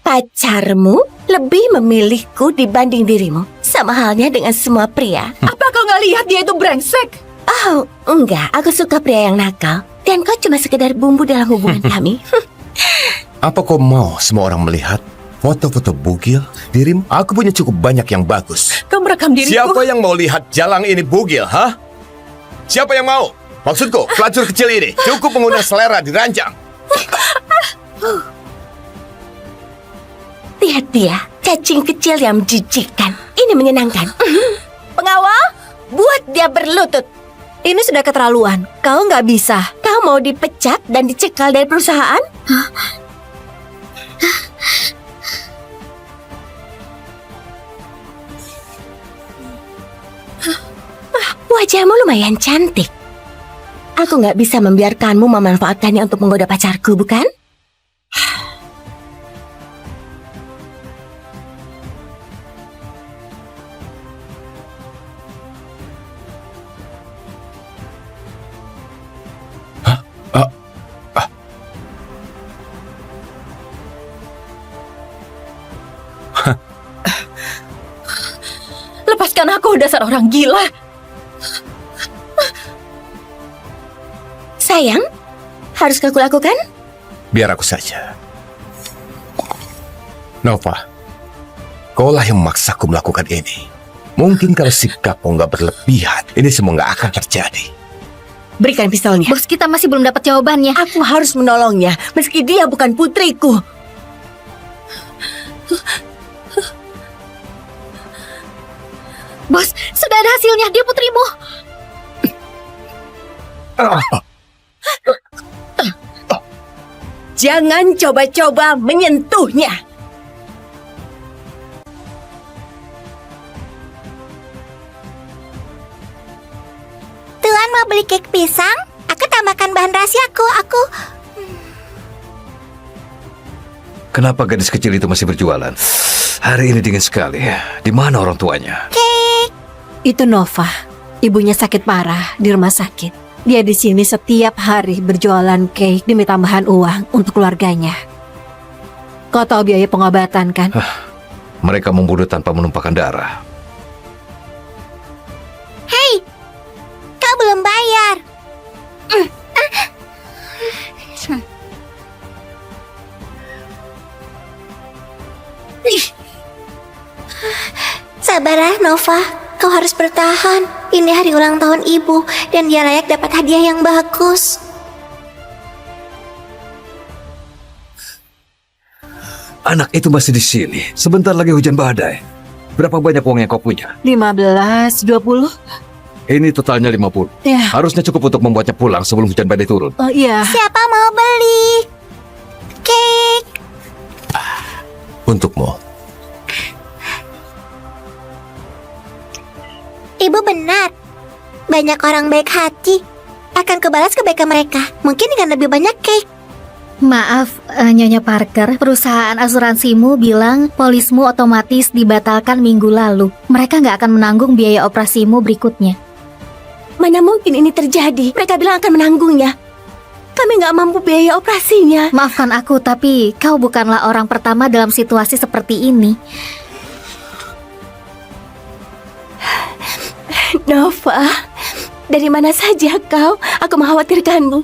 Speaker 7: Pacarmu lebih memilihku dibanding dirimu. Sama halnya dengan semua pria.
Speaker 3: Apa kau nggak lihat dia itu brengsek?
Speaker 7: Oh, enggak. Aku suka pria yang nakal. Dan kau cuma sekedar bumbu dalam hubungan kami.
Speaker 5: Apa kau mau semua orang melihat foto-foto bugil dirimu? Aku punya cukup banyak yang bagus.
Speaker 3: Kau merekam diriku.
Speaker 5: Siapa yang mau lihat jalang ini bugil, ha? Siapa yang mau? Maksudku, pelacur kecil ini cukup mengundang selera diranjang.
Speaker 7: Lihat dia, cacing kecil yang menjijikan. Ini menyenangkan. Pengawal, buat dia berlutut.
Speaker 1: Ini sudah keterlaluan. Kau nggak bisa.
Speaker 7: Kau mau dipecat dan dicekal dari perusahaan? Wajahmu lumayan cantik. Aku nggak bisa membiarkanmu memanfaatkannya untuk menggoda pacarku, bukan?
Speaker 3: Lepaskan aku, dasar orang gila.
Speaker 7: Sayang, haruskah kulakukan?
Speaker 5: Biar aku saja. Nova, kaulah yang memaksaku melakukan ini. Mungkin kalau sikapmu nggak berlebihan, ini semua nggak akan terjadi.
Speaker 7: Berikan pistolnya.
Speaker 2: Bos, kita masih belum dapat jawabannya.
Speaker 7: Aku harus menolongnya, meski dia bukan putriku.
Speaker 2: Bos, sudah ada hasilnya. Dia putrimu.
Speaker 7: Jangan coba-coba menyentuhnya.
Speaker 8: Tuan mau beli kek pisang? Aku tambahkan bahan rahasiaku.
Speaker 4: Kenapa gadis kecil itu masih berjualan? Hari ini dingin sekali. Di mana orang tuanya?
Speaker 1: Itu Nova. Ibunya sakit parah di rumah sakit. Dia di sini setiap hari berjualan cake demi tambahan uang untuk keluarganya. Kau tahu biaya pengobatan kan?
Speaker 4: Mereka membunuh tanpa menumpahkan darah.
Speaker 8: Hei, kau belum bayar. Sabarlah, Nova. Kau harus bertahan. Ini hari ulang tahun ibu, dan dia layak dapat hadiah yang bagus.
Speaker 4: Anak itu masih di sini. Sebentar lagi hujan badai. Berapa banyak uang yang kau punya?
Speaker 1: 15, 20?
Speaker 4: Ini totalnya 50.
Speaker 1: Ya.
Speaker 4: Harusnya cukup untuk membuatnya pulang sebelum hujan badai turun.
Speaker 1: Oh iya.
Speaker 8: Siapa mau beli cake?
Speaker 5: Untukmu.
Speaker 8: Ibu benar. Banyak orang baik hati. Akan kubalas kebaikan mereka. Mungkin dengan lebih banyak cake.
Speaker 2: Maaf, Nyonya Parker, perusahaan asuransimu bilang polismu otomatis dibatalkan minggu lalu. Mereka nggak akan menanggung biaya operasimu berikutnya.
Speaker 7: Mana mungkin ini terjadi? Mereka bilang akan menanggungnya. Kami nggak mampu biaya operasinya.
Speaker 2: Maafkan aku, tapi kau bukanlah orang pertama dalam situasi seperti ini.
Speaker 7: Nova, dari mana saja kau? Aku mengkhawatirkanmu.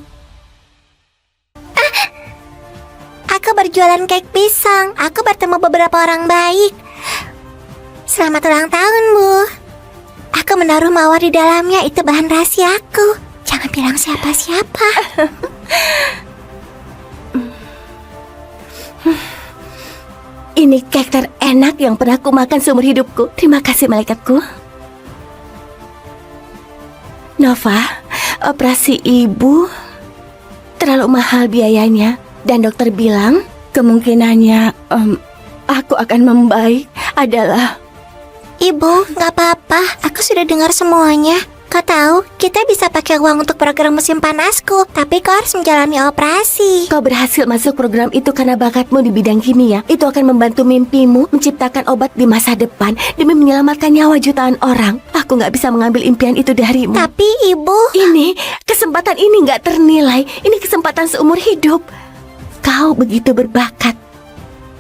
Speaker 8: Aku berjualan cake pisang. Aku bertemu beberapa orang baik. Selamat ulang tahun, Bu. Aku menaruh mawar di dalamnya. Itu bahan rahasiaku. Jangan bilang siapa-siapa.
Speaker 7: Ini cake terenak yang pernah aku makan seumur hidupku. Terima kasih, malaikatku. Nova, operasi ibu terlalu mahal biayanya. Dan dokter bilang kemungkinannya aku akan membaik adalah...
Speaker 8: Ibu, nggak apa-apa. Aku sudah dengar semuanya. Kau tahu, kita bisa pakai uang untuk program musim panasku. Tapi kau harus menjalani operasi.
Speaker 7: Kau berhasil masuk program itu karena bakatmu di bidang kimia. Itu akan membantu mimpimu menciptakan obat di masa depan demi menyelamatkan nyawa jutaan orang. Aku nggak bisa mengambil impian itu darimu.
Speaker 8: Tapi ibu...
Speaker 7: Kesempatan ini nggak ternilai. Ini kesempatan seumur hidup. Kau begitu berbakat.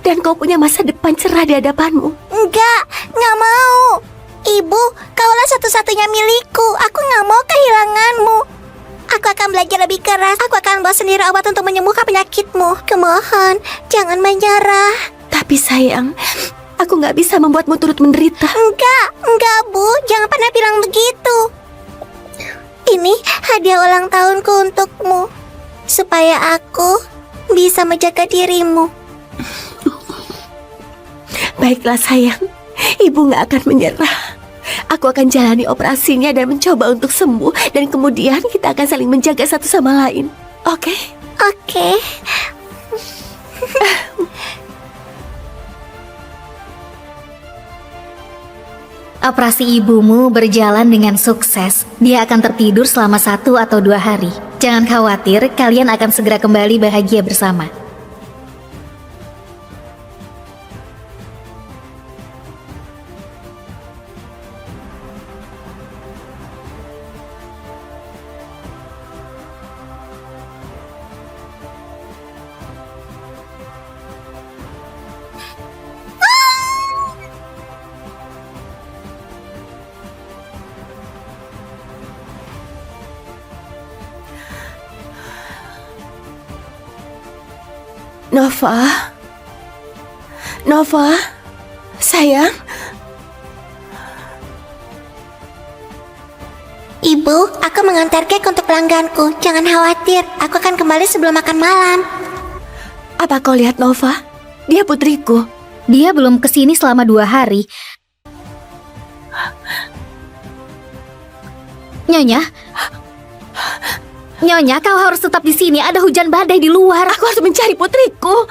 Speaker 7: Dan kau punya masa depan cerah di hadapanmu.
Speaker 8: Nggak mau. Ibu, kaulah satu-satunya milikku. Aku nggak mau kehilanganmu. Aku akan belajar lebih keras. Aku akan bawa sendiri obat untuk menyembuhkan penyakitmu. Kumohon, jangan menyerah.
Speaker 7: Tapi sayang, aku nggak bisa membuatmu turut menderita.
Speaker 8: Enggak, Bu. Jangan pernah bilang begitu. Ini hadiah ulang tahunku untukmu. Supaya aku bisa menjaga dirimu.
Speaker 7: Baiklah sayang, ibu nggak akan menyerah. Aku akan jalani operasinya dan mencoba untuk sembuh. Dan kemudian kita akan saling menjaga satu sama lain. Oke?
Speaker 8: Oke.
Speaker 2: Operasi ibumu berjalan dengan sukses. Dia akan tertidur selama 1 atau 2 hari. Jangan khawatir, kalian akan segera kembali bahagia bersama.
Speaker 7: Nova, sayang.
Speaker 8: Ibu, aku mengantar cake untuk pelangganku. Jangan khawatir, aku akan kembali sebelum makan malam.
Speaker 7: Apa kau lihat Nova? Dia putriku.
Speaker 2: Dia belum kesini selama 2 hari. Nyonya, kau harus tetap di sini. Ada hujan badai di luar.
Speaker 7: Aku harus mencari putriku.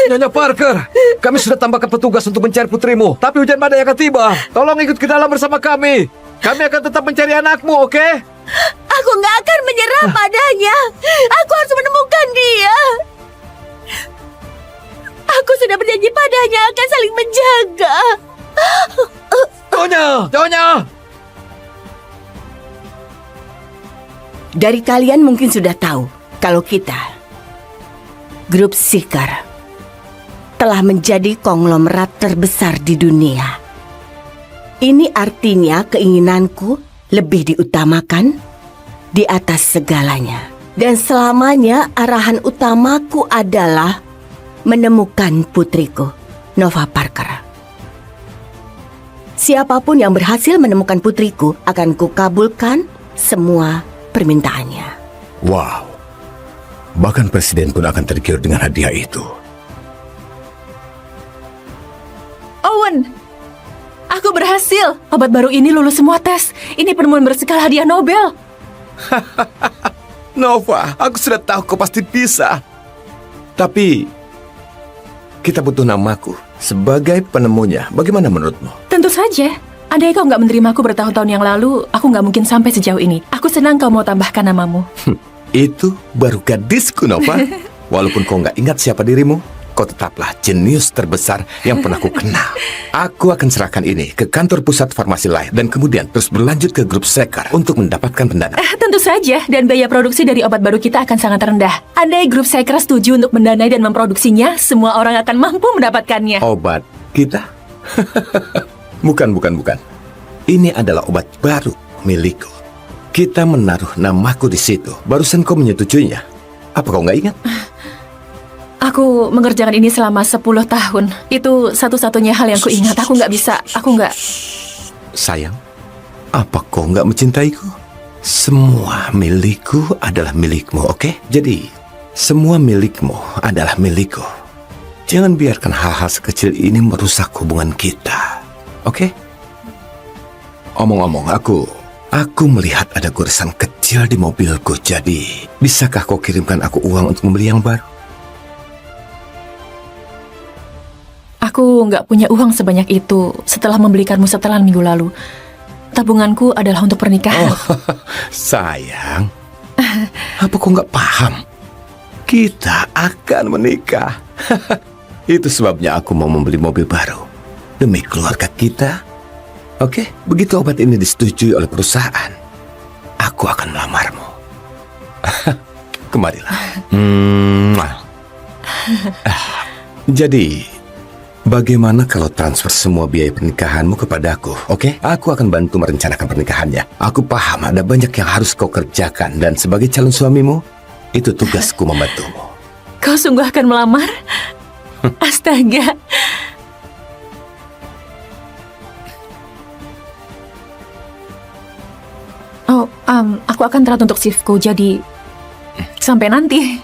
Speaker 4: Nyonya Parker, kami sudah tambahkan petugas untuk mencari putrimu. Tapi hujan badai akan tiba. Tolong ikut ke dalam bersama kami. Kami akan tetap mencari anakmu, oke?
Speaker 7: Aku nggak akan menyerah padanya. Aku harus menemukan dia. Aku sudah berjanji padanya akan saling menjaga.
Speaker 4: Nyonya!
Speaker 7: Dari kalian mungkin sudah tahu kalau kita, grup Seeker, telah menjadi konglomerat terbesar di dunia. Ini artinya keinginanku lebih diutamakan di atas segalanya. Dan selamanya arahan utamaku adalah menemukan putriku, Nova Parker. Siapapun yang berhasil menemukan putriku akan kukabulkan semua permintaannya.
Speaker 5: Wow. Bahkan presiden pun akan tergiur dengan hadiah itu.
Speaker 3: Owen, aku berhasil. Obat baru ini lulus semua tes. Ini penemuan berskala hadiah Nobel.
Speaker 5: Nova, aku sudah tahu kau pasti bisa. Tapi kita butuh namaku sebagai penemunya. Bagaimana menurutmu?
Speaker 3: Tentu saja. Andai kau nggak menerimaku bertahun-tahun yang lalu, aku nggak mungkin sampai sejauh ini. Aku senang kau mau tambahkan namamu.
Speaker 5: Itu baru gadisku, Nova. Walaupun kau nggak ingat siapa dirimu, kau tetaplah jenius terbesar yang pernah ku kenal. Aku akan serahkan ini ke kantor pusat Farmasi Life dan kemudian terus berlanjut ke grup Seker untuk mendapatkan pendanaan.
Speaker 3: Tentu saja, dan biaya produksi dari obat baru kita akan sangat rendah. Andai grup Seker setuju untuk mendanai dan memproduksinya, semua orang akan mampu mendapatkannya.
Speaker 5: Obat kita? Bukan. Ini adalah obat baru milikku. Kita menaruh namaku di situ. Barusan kau menyetujuinya. Apa kau nggak ingat?
Speaker 3: Aku mengerjakan ini selama 10 tahun. Itu satu-satunya hal yang kuingat. Aku nggak...
Speaker 5: Sayang, apa kau nggak mencintaiku? Semua milikku adalah milikmu, oke? Jadi, semua milikmu adalah milikku. Jangan biarkan hal-hal sekecil ini merusak hubungan kita, oke? Omong-omong, aku melihat ada goresan kecil di mobilku. Jadi, bisakah kau kirimkan aku uang untuk membeli yang baru?
Speaker 3: Aku nggak punya uang sebanyak itu setelah membelikanmu setelan minggu lalu. Tabunganku adalah untuk pernikahan.
Speaker 5: Sayang, apa kau nggak paham? Kita akan menikah. Itu sebabnya aku mau membeli mobil baru demi keluarga kita. Oke, begitu obat ini disetujui oleh perusahaan, aku akan melamarmu. Kemarilah. Jadi, bagaimana kalau transfer semua biaya pernikahanmu kepadaku, oke? Aku akan bantu merencanakan pernikahannya. Aku paham ada banyak yang harus kau kerjakan, dan sebagai calon suamimu, itu tugasku membantumu.
Speaker 3: Kau sungguh akan melamar? Astaga. Oh, aku akan telat untuk shiftku, jadi sampai nanti.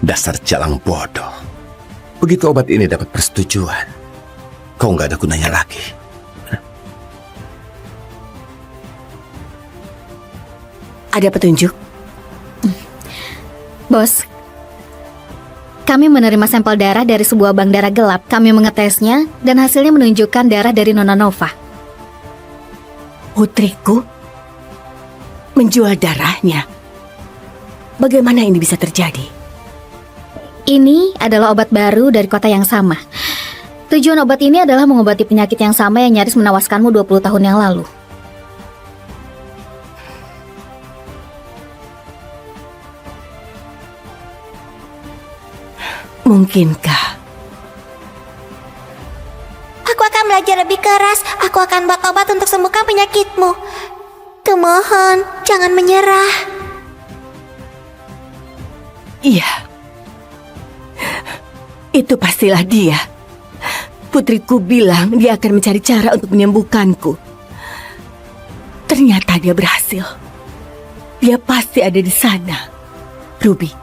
Speaker 5: Dasar jalang bodoh. Begitu obat ini dapat persetujuan, kau nggak ada gunanya lagi.
Speaker 7: Ada petunjuk?
Speaker 2: Bos, kami menerima sampel darah dari sebuah bank darah gelap. Kami mengetesnya dan hasilnya menunjukkan darah dari Nona Nova.
Speaker 7: Putriku menjual darahnya. Bagaimana ini bisa terjadi?
Speaker 2: Ini adalah obat baru dari kota yang sama. Tujuan obat ini adalah mengobati penyakit yang sama yang nyaris menewaskanmu 20 tahun yang lalu.
Speaker 7: Mungkinkah?
Speaker 8: Aku akan belajar lebih keras. Aku akan buat obat untuk sembuhkan penyakitmu. Kumohon, jangan menyerah.
Speaker 7: Iya. Itu pastilah dia. Putriku bilang dia akan mencari cara untuk menyembuhkanku. Ternyata dia berhasil. Dia pasti ada di sana. Ruby,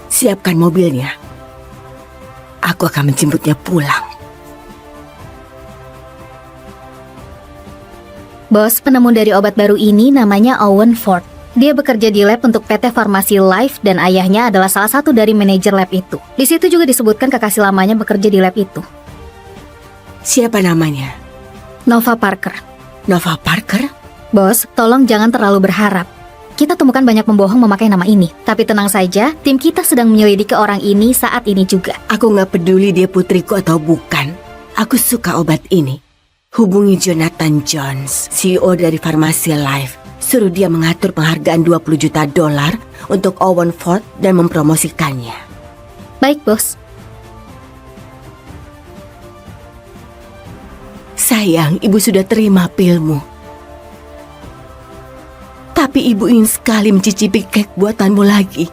Speaker 7: siapkan mobilnya. Aku akan menjemputnya pulang.
Speaker 2: Bos, penemu dari obat baru ini namanya Owen Ford. Dia bekerja di lab untuk PT Farmasi Life dan ayahnya adalah salah satu dari manajer lab itu. Di situ juga disebutkan kekasih lamanya bekerja di lab itu.
Speaker 7: Siapa namanya?
Speaker 2: Nova Parker.
Speaker 7: Nova Parker?
Speaker 2: Bos, tolong jangan terlalu berharap. Kita temukan banyak pembohong memakai nama ini. Tapi tenang saja, tim kita sedang menyelidiki orang ini saat ini juga.
Speaker 7: Aku nggak peduli dia putriku atau bukan. Aku suka obat ini. Hubungi Jonathan Jones, CEO dari Farmasi Life. Suruh dia mengatur penghargaan $20 juta untuk Owen Ford dan mempromosikannya.
Speaker 2: Baik, Bos.
Speaker 7: Sayang, ibu sudah terima pilmu. Tapi ibu ingin sekali mencicipi kek buatanmu lagi.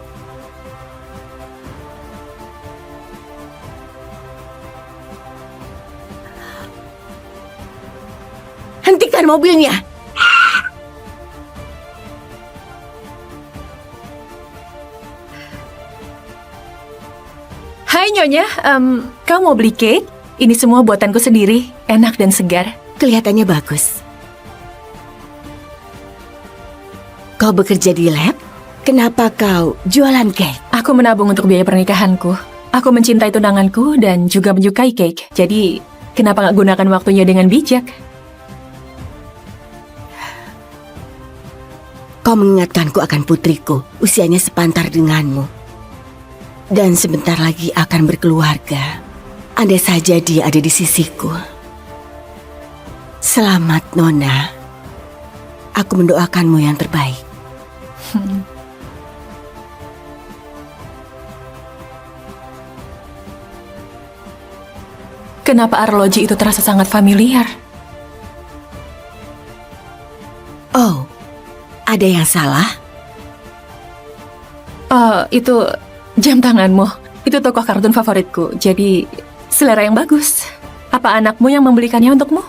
Speaker 7: Hentikan mobilnya.
Speaker 3: Hai Nyonya, kau mau beli cake? Ini semua buatanku sendiri, enak dan segar.
Speaker 7: Kelihatannya bagus. Kau bekerja di lab? Kenapa kau jualan cake?
Speaker 3: Aku menabung untuk biaya pernikahanku. Aku mencintai tunanganku dan juga menyukai cake. Jadi, kenapa nggak gunakan waktunya dengan bijak?
Speaker 7: Kau mengingatkanku akan putriku, usianya sepantar denganmu. Dan sebentar lagi akan berkeluarga. Andai saja dia ada di sisiku. Selamat, Nona. Aku mendoakanmu yang terbaik.
Speaker 3: Kenapa arloji itu terasa sangat familiar?
Speaker 7: Oh, ada yang salah?
Speaker 3: Oh, itu jam tanganmu. Itu tokoh kartun favoritku. Jadi, selera yang bagus. Apa anakmu yang membelikannya untukmu?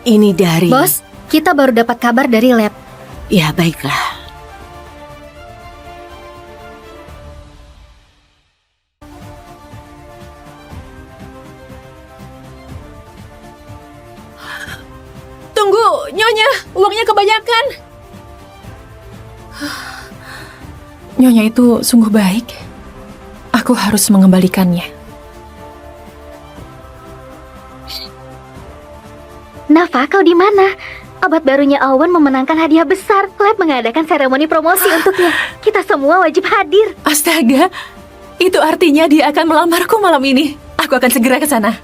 Speaker 7: Ini dari...
Speaker 2: Bos, kita baru dapat kabar dari lab.
Speaker 7: Ya, baiklah.
Speaker 3: Tunggu, Nyonya, uangnya kebanyakan. Nyonya itu sungguh baik. Aku harus mengembalikannya.
Speaker 2: Nafa, kau di mana? Obat barunya Owen memenangkan hadiah besar. Lab mengadakan seremoni promosi untuknya. Kita semua wajib hadir.
Speaker 3: Astaga, itu artinya dia akan melamarku malam ini. Aku akan segera ke sana.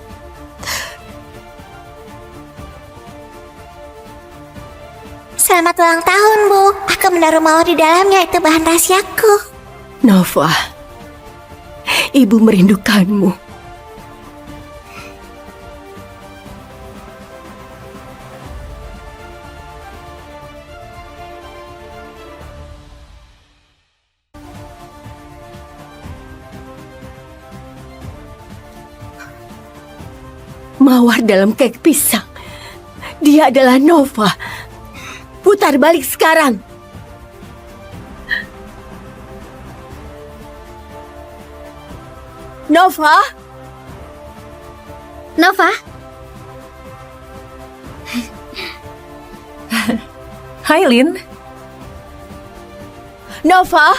Speaker 8: Selamat ulang tahun, Bu. Aku menaruh mawar di dalamnya, itu bahan rahasiaku.
Speaker 7: Nova, ibu merindukanmu. Mawar dalam kek pisang. Dia adalah Nova. Putar balik sekarang. Nova?
Speaker 2: Nova?
Speaker 3: Hai, Lin.
Speaker 7: Nova?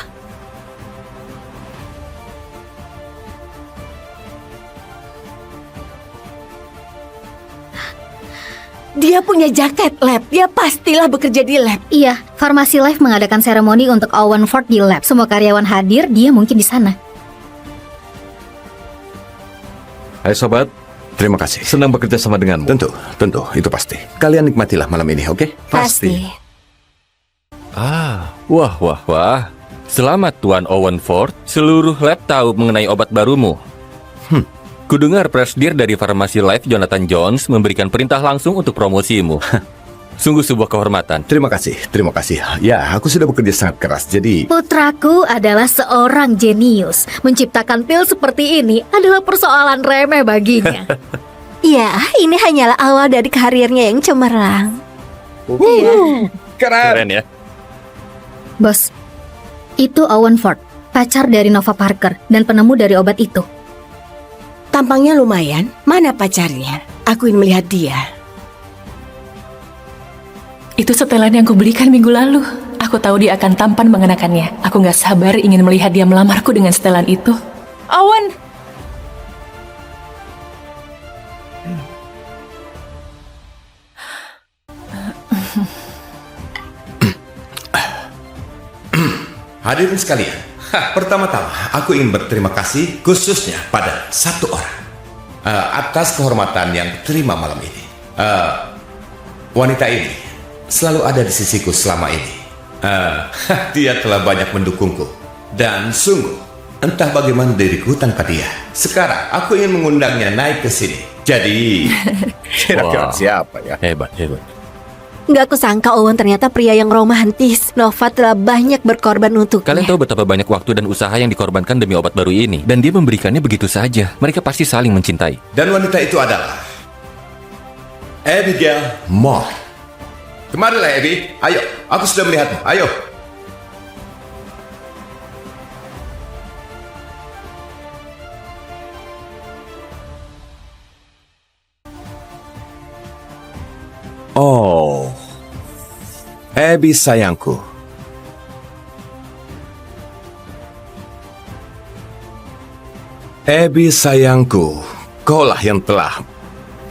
Speaker 7: Dia punya jaket lab. Dia pastilah bekerja di lab.
Speaker 2: Iya, Farmasi Life mengadakan seremoni untuk Owen Ford di lab. Semua karyawan hadir, dia mungkin di sana.
Speaker 4: Hai sobat,
Speaker 5: Terima kasih.
Speaker 4: senang bekerja sama denganmu.
Speaker 5: Tentu, itu pasti. Kalian nikmatilah malam ini, oke?
Speaker 8: Pasti.
Speaker 6: Wah. Selamat Tuan Owen Ford. Seluruh lab tahu mengenai obat barumu. Kudengar presidir dari Farmasi Life Jonathan Jones memberikan perintah langsung untuk promosimu. Sungguh sebuah kehormatan.
Speaker 5: Terima kasih. Ya, aku sudah bekerja sangat keras, jadi...
Speaker 2: Putraku adalah seorang jenius. Menciptakan pil seperti ini adalah persoalan remeh baginya.
Speaker 1: Ya, ini hanyalah awal dari karirnya yang cemerlang.
Speaker 5: Keren
Speaker 6: ya.
Speaker 2: Bos, itu Owen Ford, pacar dari Nova Parker dan penemu dari obat itu.
Speaker 7: Tampangnya lumayan. Mana pacarnya? Aku ingin melihat dia.
Speaker 3: Itu setelan yang kubelikan minggu lalu. Aku tahu dia akan tampan mengenakannya. Aku nggak sabar ingin melihat dia melamarku dengan setelan itu. Owen!
Speaker 5: Hadirin sekalian, pertama-tama aku ingin berterima kasih khususnya pada satu orang atas kehormatan yang terima malam ini. Wanita ini selalu ada di sisiku selama ini. Dia telah banyak mendukungku dan sungguh entah bagaimana diriku tanpa dia. Sekarang aku ingin mengundangnya naik ke sini. Jadi kira-kira
Speaker 6: Wah.
Speaker 5: siapa ya?
Speaker 6: Hebat.
Speaker 1: Gak kusangka Owen ternyata pria yang romantis. Nova telah banyak berkorban untuknya.
Speaker 6: Kalian tahu betapa banyak waktu dan usaha yang dikorbankan demi obat baru ini. Dan dia memberikannya begitu saja. Mereka pasti saling mencintai.
Speaker 5: Dan wanita itu adalah Abigail Moore. Kemarilah, Abby. Ayo, aku sudah melihatmu. Ayo. Oh, Abby sayangku. Abby sayangku, kaulah yang telah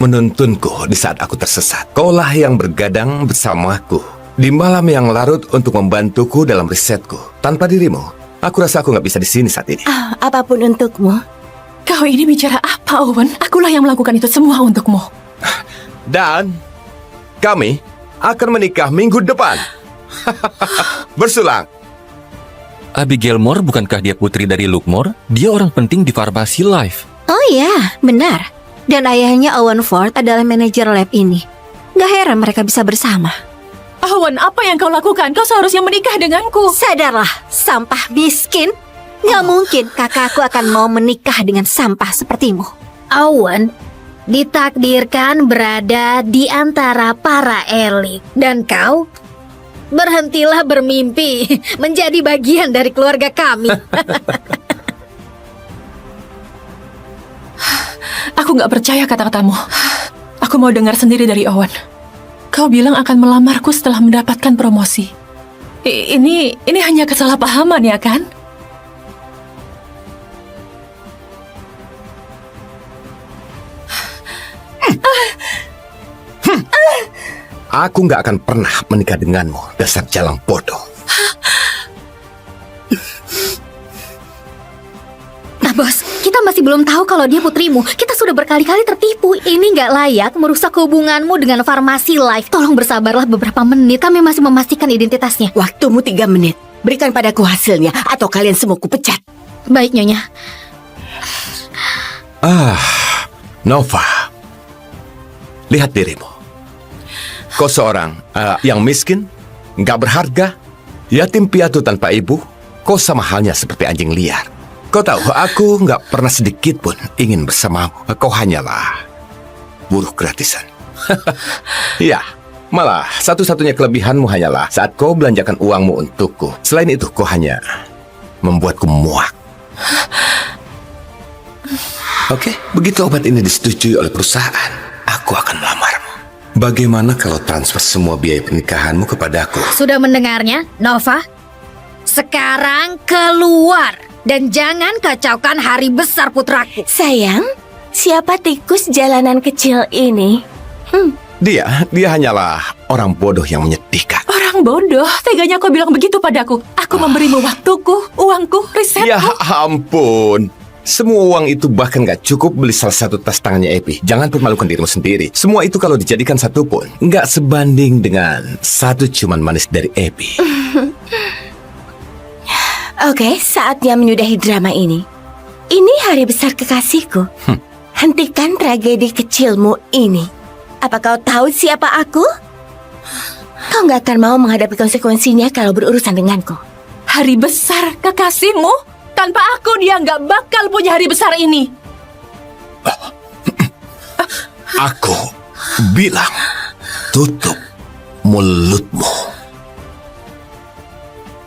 Speaker 5: menuntunku di saat aku tersesat. Kaulah yang bergadang bersamaku di malam yang larut untuk membantuku dalam risetku. Tanpa dirimu, aku rasa aku nggak bisa di sini saat ini.
Speaker 7: Apapun untukmu.
Speaker 3: Kau ini bicara apa, Owen? Akulah yang melakukan itu semua untukmu.
Speaker 5: Dan kami akan menikah minggu depan. Bersulang.
Speaker 6: Abigail Moore bukankah dia putri dari Luke Moore? Dia orang penting di farmasi Life.
Speaker 1: Oh iya, benar. Dan ayahnya Owen Ford adalah manajer lab ini. Gak heran mereka bisa bersama.
Speaker 3: Owen, apa yang kau lakukan? Kau seharusnya menikah denganku.
Speaker 1: Sadarlah, sampah miskin. Gak mungkin kakakku akan mau menikah dengan sampah sepertimu.
Speaker 2: Owen ditakdirkan berada di antara para elit. Dan kau berhentilah bermimpi menjadi bagian dari keluarga kami.
Speaker 3: Aku gak percaya kata-katamu. Aku mau dengar sendiri dari Owen. Kau bilang akan melamarku setelah mendapatkan promosi. Ini hanya kesalahpahaman, ya kan?
Speaker 5: Aku nggak akan pernah menikah denganmu, dasar jalang bodoh.
Speaker 2: Nah bos, kita masih belum tahu kalau dia putrimu. Kita sudah berkali-kali tertipu. Ini nggak layak merusak hubunganmu dengan farmasi Life. Tolong bersabarlah beberapa menit. Kami masih memastikan identitasnya.
Speaker 7: Waktumu 3 menit. Berikan padaku hasilnya atau kalian semua kupecat.
Speaker 2: Baik, Nyonya.
Speaker 5: Nova, lihat dirimu. Kau seorang yang miskin, nggak berharga, yatim piatu tanpa ibu. Kau sama halnya seperti anjing liar. Kau tahu, aku nggak pernah sedikit pun ingin bersamamu. Kau hanyalah buruh gratisan. Ya, malah satu-satunya kelebihanmu hanyalah saat kau belanjakan uangmu untukku. Selain itu, kau hanya membuatku muak. Oke, begitu obat ini disetujui oleh perusahaan, aku akan melamarmu. Bagaimana kalau transfer semua biaya pernikahanmu kepadaku?
Speaker 2: Sudah mendengarnya, Nova? Sekarang keluar dan jangan kacaukan hari besar putraku.
Speaker 7: Sayang, siapa tikus jalanan kecil ini?
Speaker 5: Dia hanyalah orang bodoh yang menyedihkan.
Speaker 3: Orang bodoh, teganya kau bilang begitu padaku. Aku memberimu waktuku, uangku, risetku.
Speaker 5: Ya ampun. Semua uang itu bahkan gak cukup beli salah satu tas tangannya Abby. Jangan permalukan dirimu sendiri. Semua itu kalau dijadikan satu pun gak sebanding dengan satu ciuman manis dari Abby.
Speaker 7: Oke, saatnya menyudahi drama ini. Ini hari besar kekasihku. Hentikan tragedi kecilmu ini. Apa kau tahu siapa aku? Kau gak akan mau menghadapi konsekuensinya kalau berurusan denganku.
Speaker 3: Hari besar kekasihmu? Tanpa aku dia nggak bakal punya hari besar ini.
Speaker 5: Aku bilang, tutup mulutmu.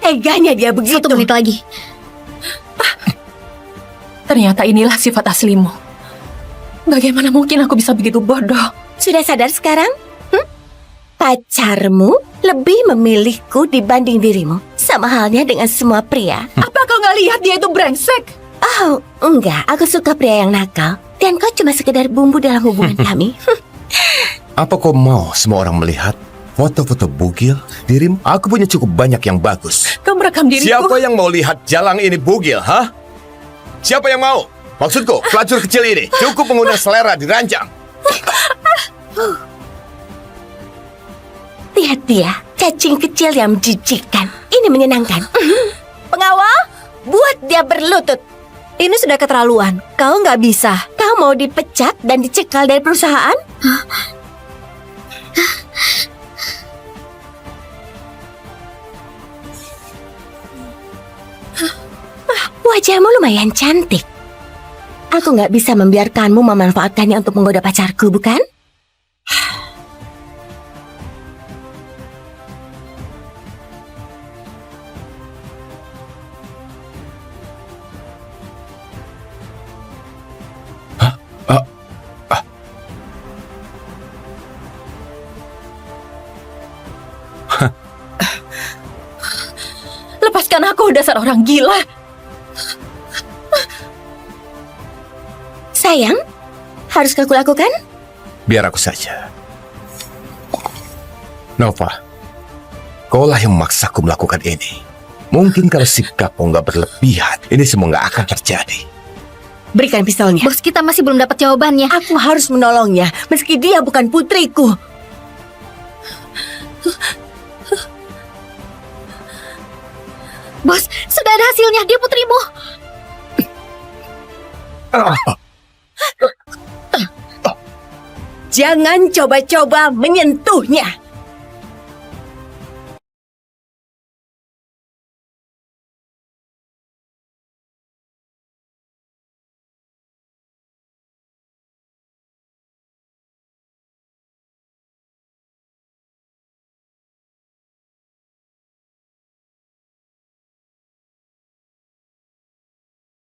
Speaker 7: Teganya dia begitu.
Speaker 2: 1 menit lagi.
Speaker 3: Ternyata inilah sifat aslimu. Bagaimana mungkin aku bisa begitu bodoh?
Speaker 7: Sudah sadar sekarang? Pacarmu lebih memilihku dibanding dirimu. Sama halnya dengan semua pria.
Speaker 3: Apa kau nggak lihat dia itu brengsek?
Speaker 7: Oh, enggak. Aku suka pria yang nakal. Dan kau cuma sekedar bumbu dalam hubungan kami.
Speaker 5: Apa kau mau semua orang melihat foto-foto bugil dirimu? Aku punya cukup banyak yang bagus.
Speaker 3: Kau merekam diriku.
Speaker 5: Siapa yang mau lihat jalang ini bugil, hah? Siapa yang mau? Maksudku, pelacur kecil ini cukup mengundang selera diranjang.
Speaker 7: Lihat dia, cacing kecil yang menjijikkan. Ini menyenangkan. Pengawal, buat dia berlutut.
Speaker 1: Ini sudah keterlaluan. Kau nggak bisa.
Speaker 7: Kau mau dipecat dan dicekal dari perusahaan? Wajahmu lumayan cantik. Aku nggak bisa membiarkanmu memanfaatkannya untuk menggoda pacarku, bukan?
Speaker 3: Lepaskan aku, dasar orang gila.
Speaker 7: Sayang, haruskah kulakukan?
Speaker 5: Biar aku saja. Nova, kaulah yang memaksaku melakukan ini. Mungkin kalau sikapmu nggak berlebihan, ini semua nggak akan terjadi.
Speaker 7: Berikan pistolnya.
Speaker 2: Bos, kita masih belum dapat jawabannya.
Speaker 7: Aku harus menolongnya, meski dia bukan putriku.
Speaker 2: Bos, sudah ada hasilnya. Dia putrimu.
Speaker 7: Jangan coba-coba menyentuhnya.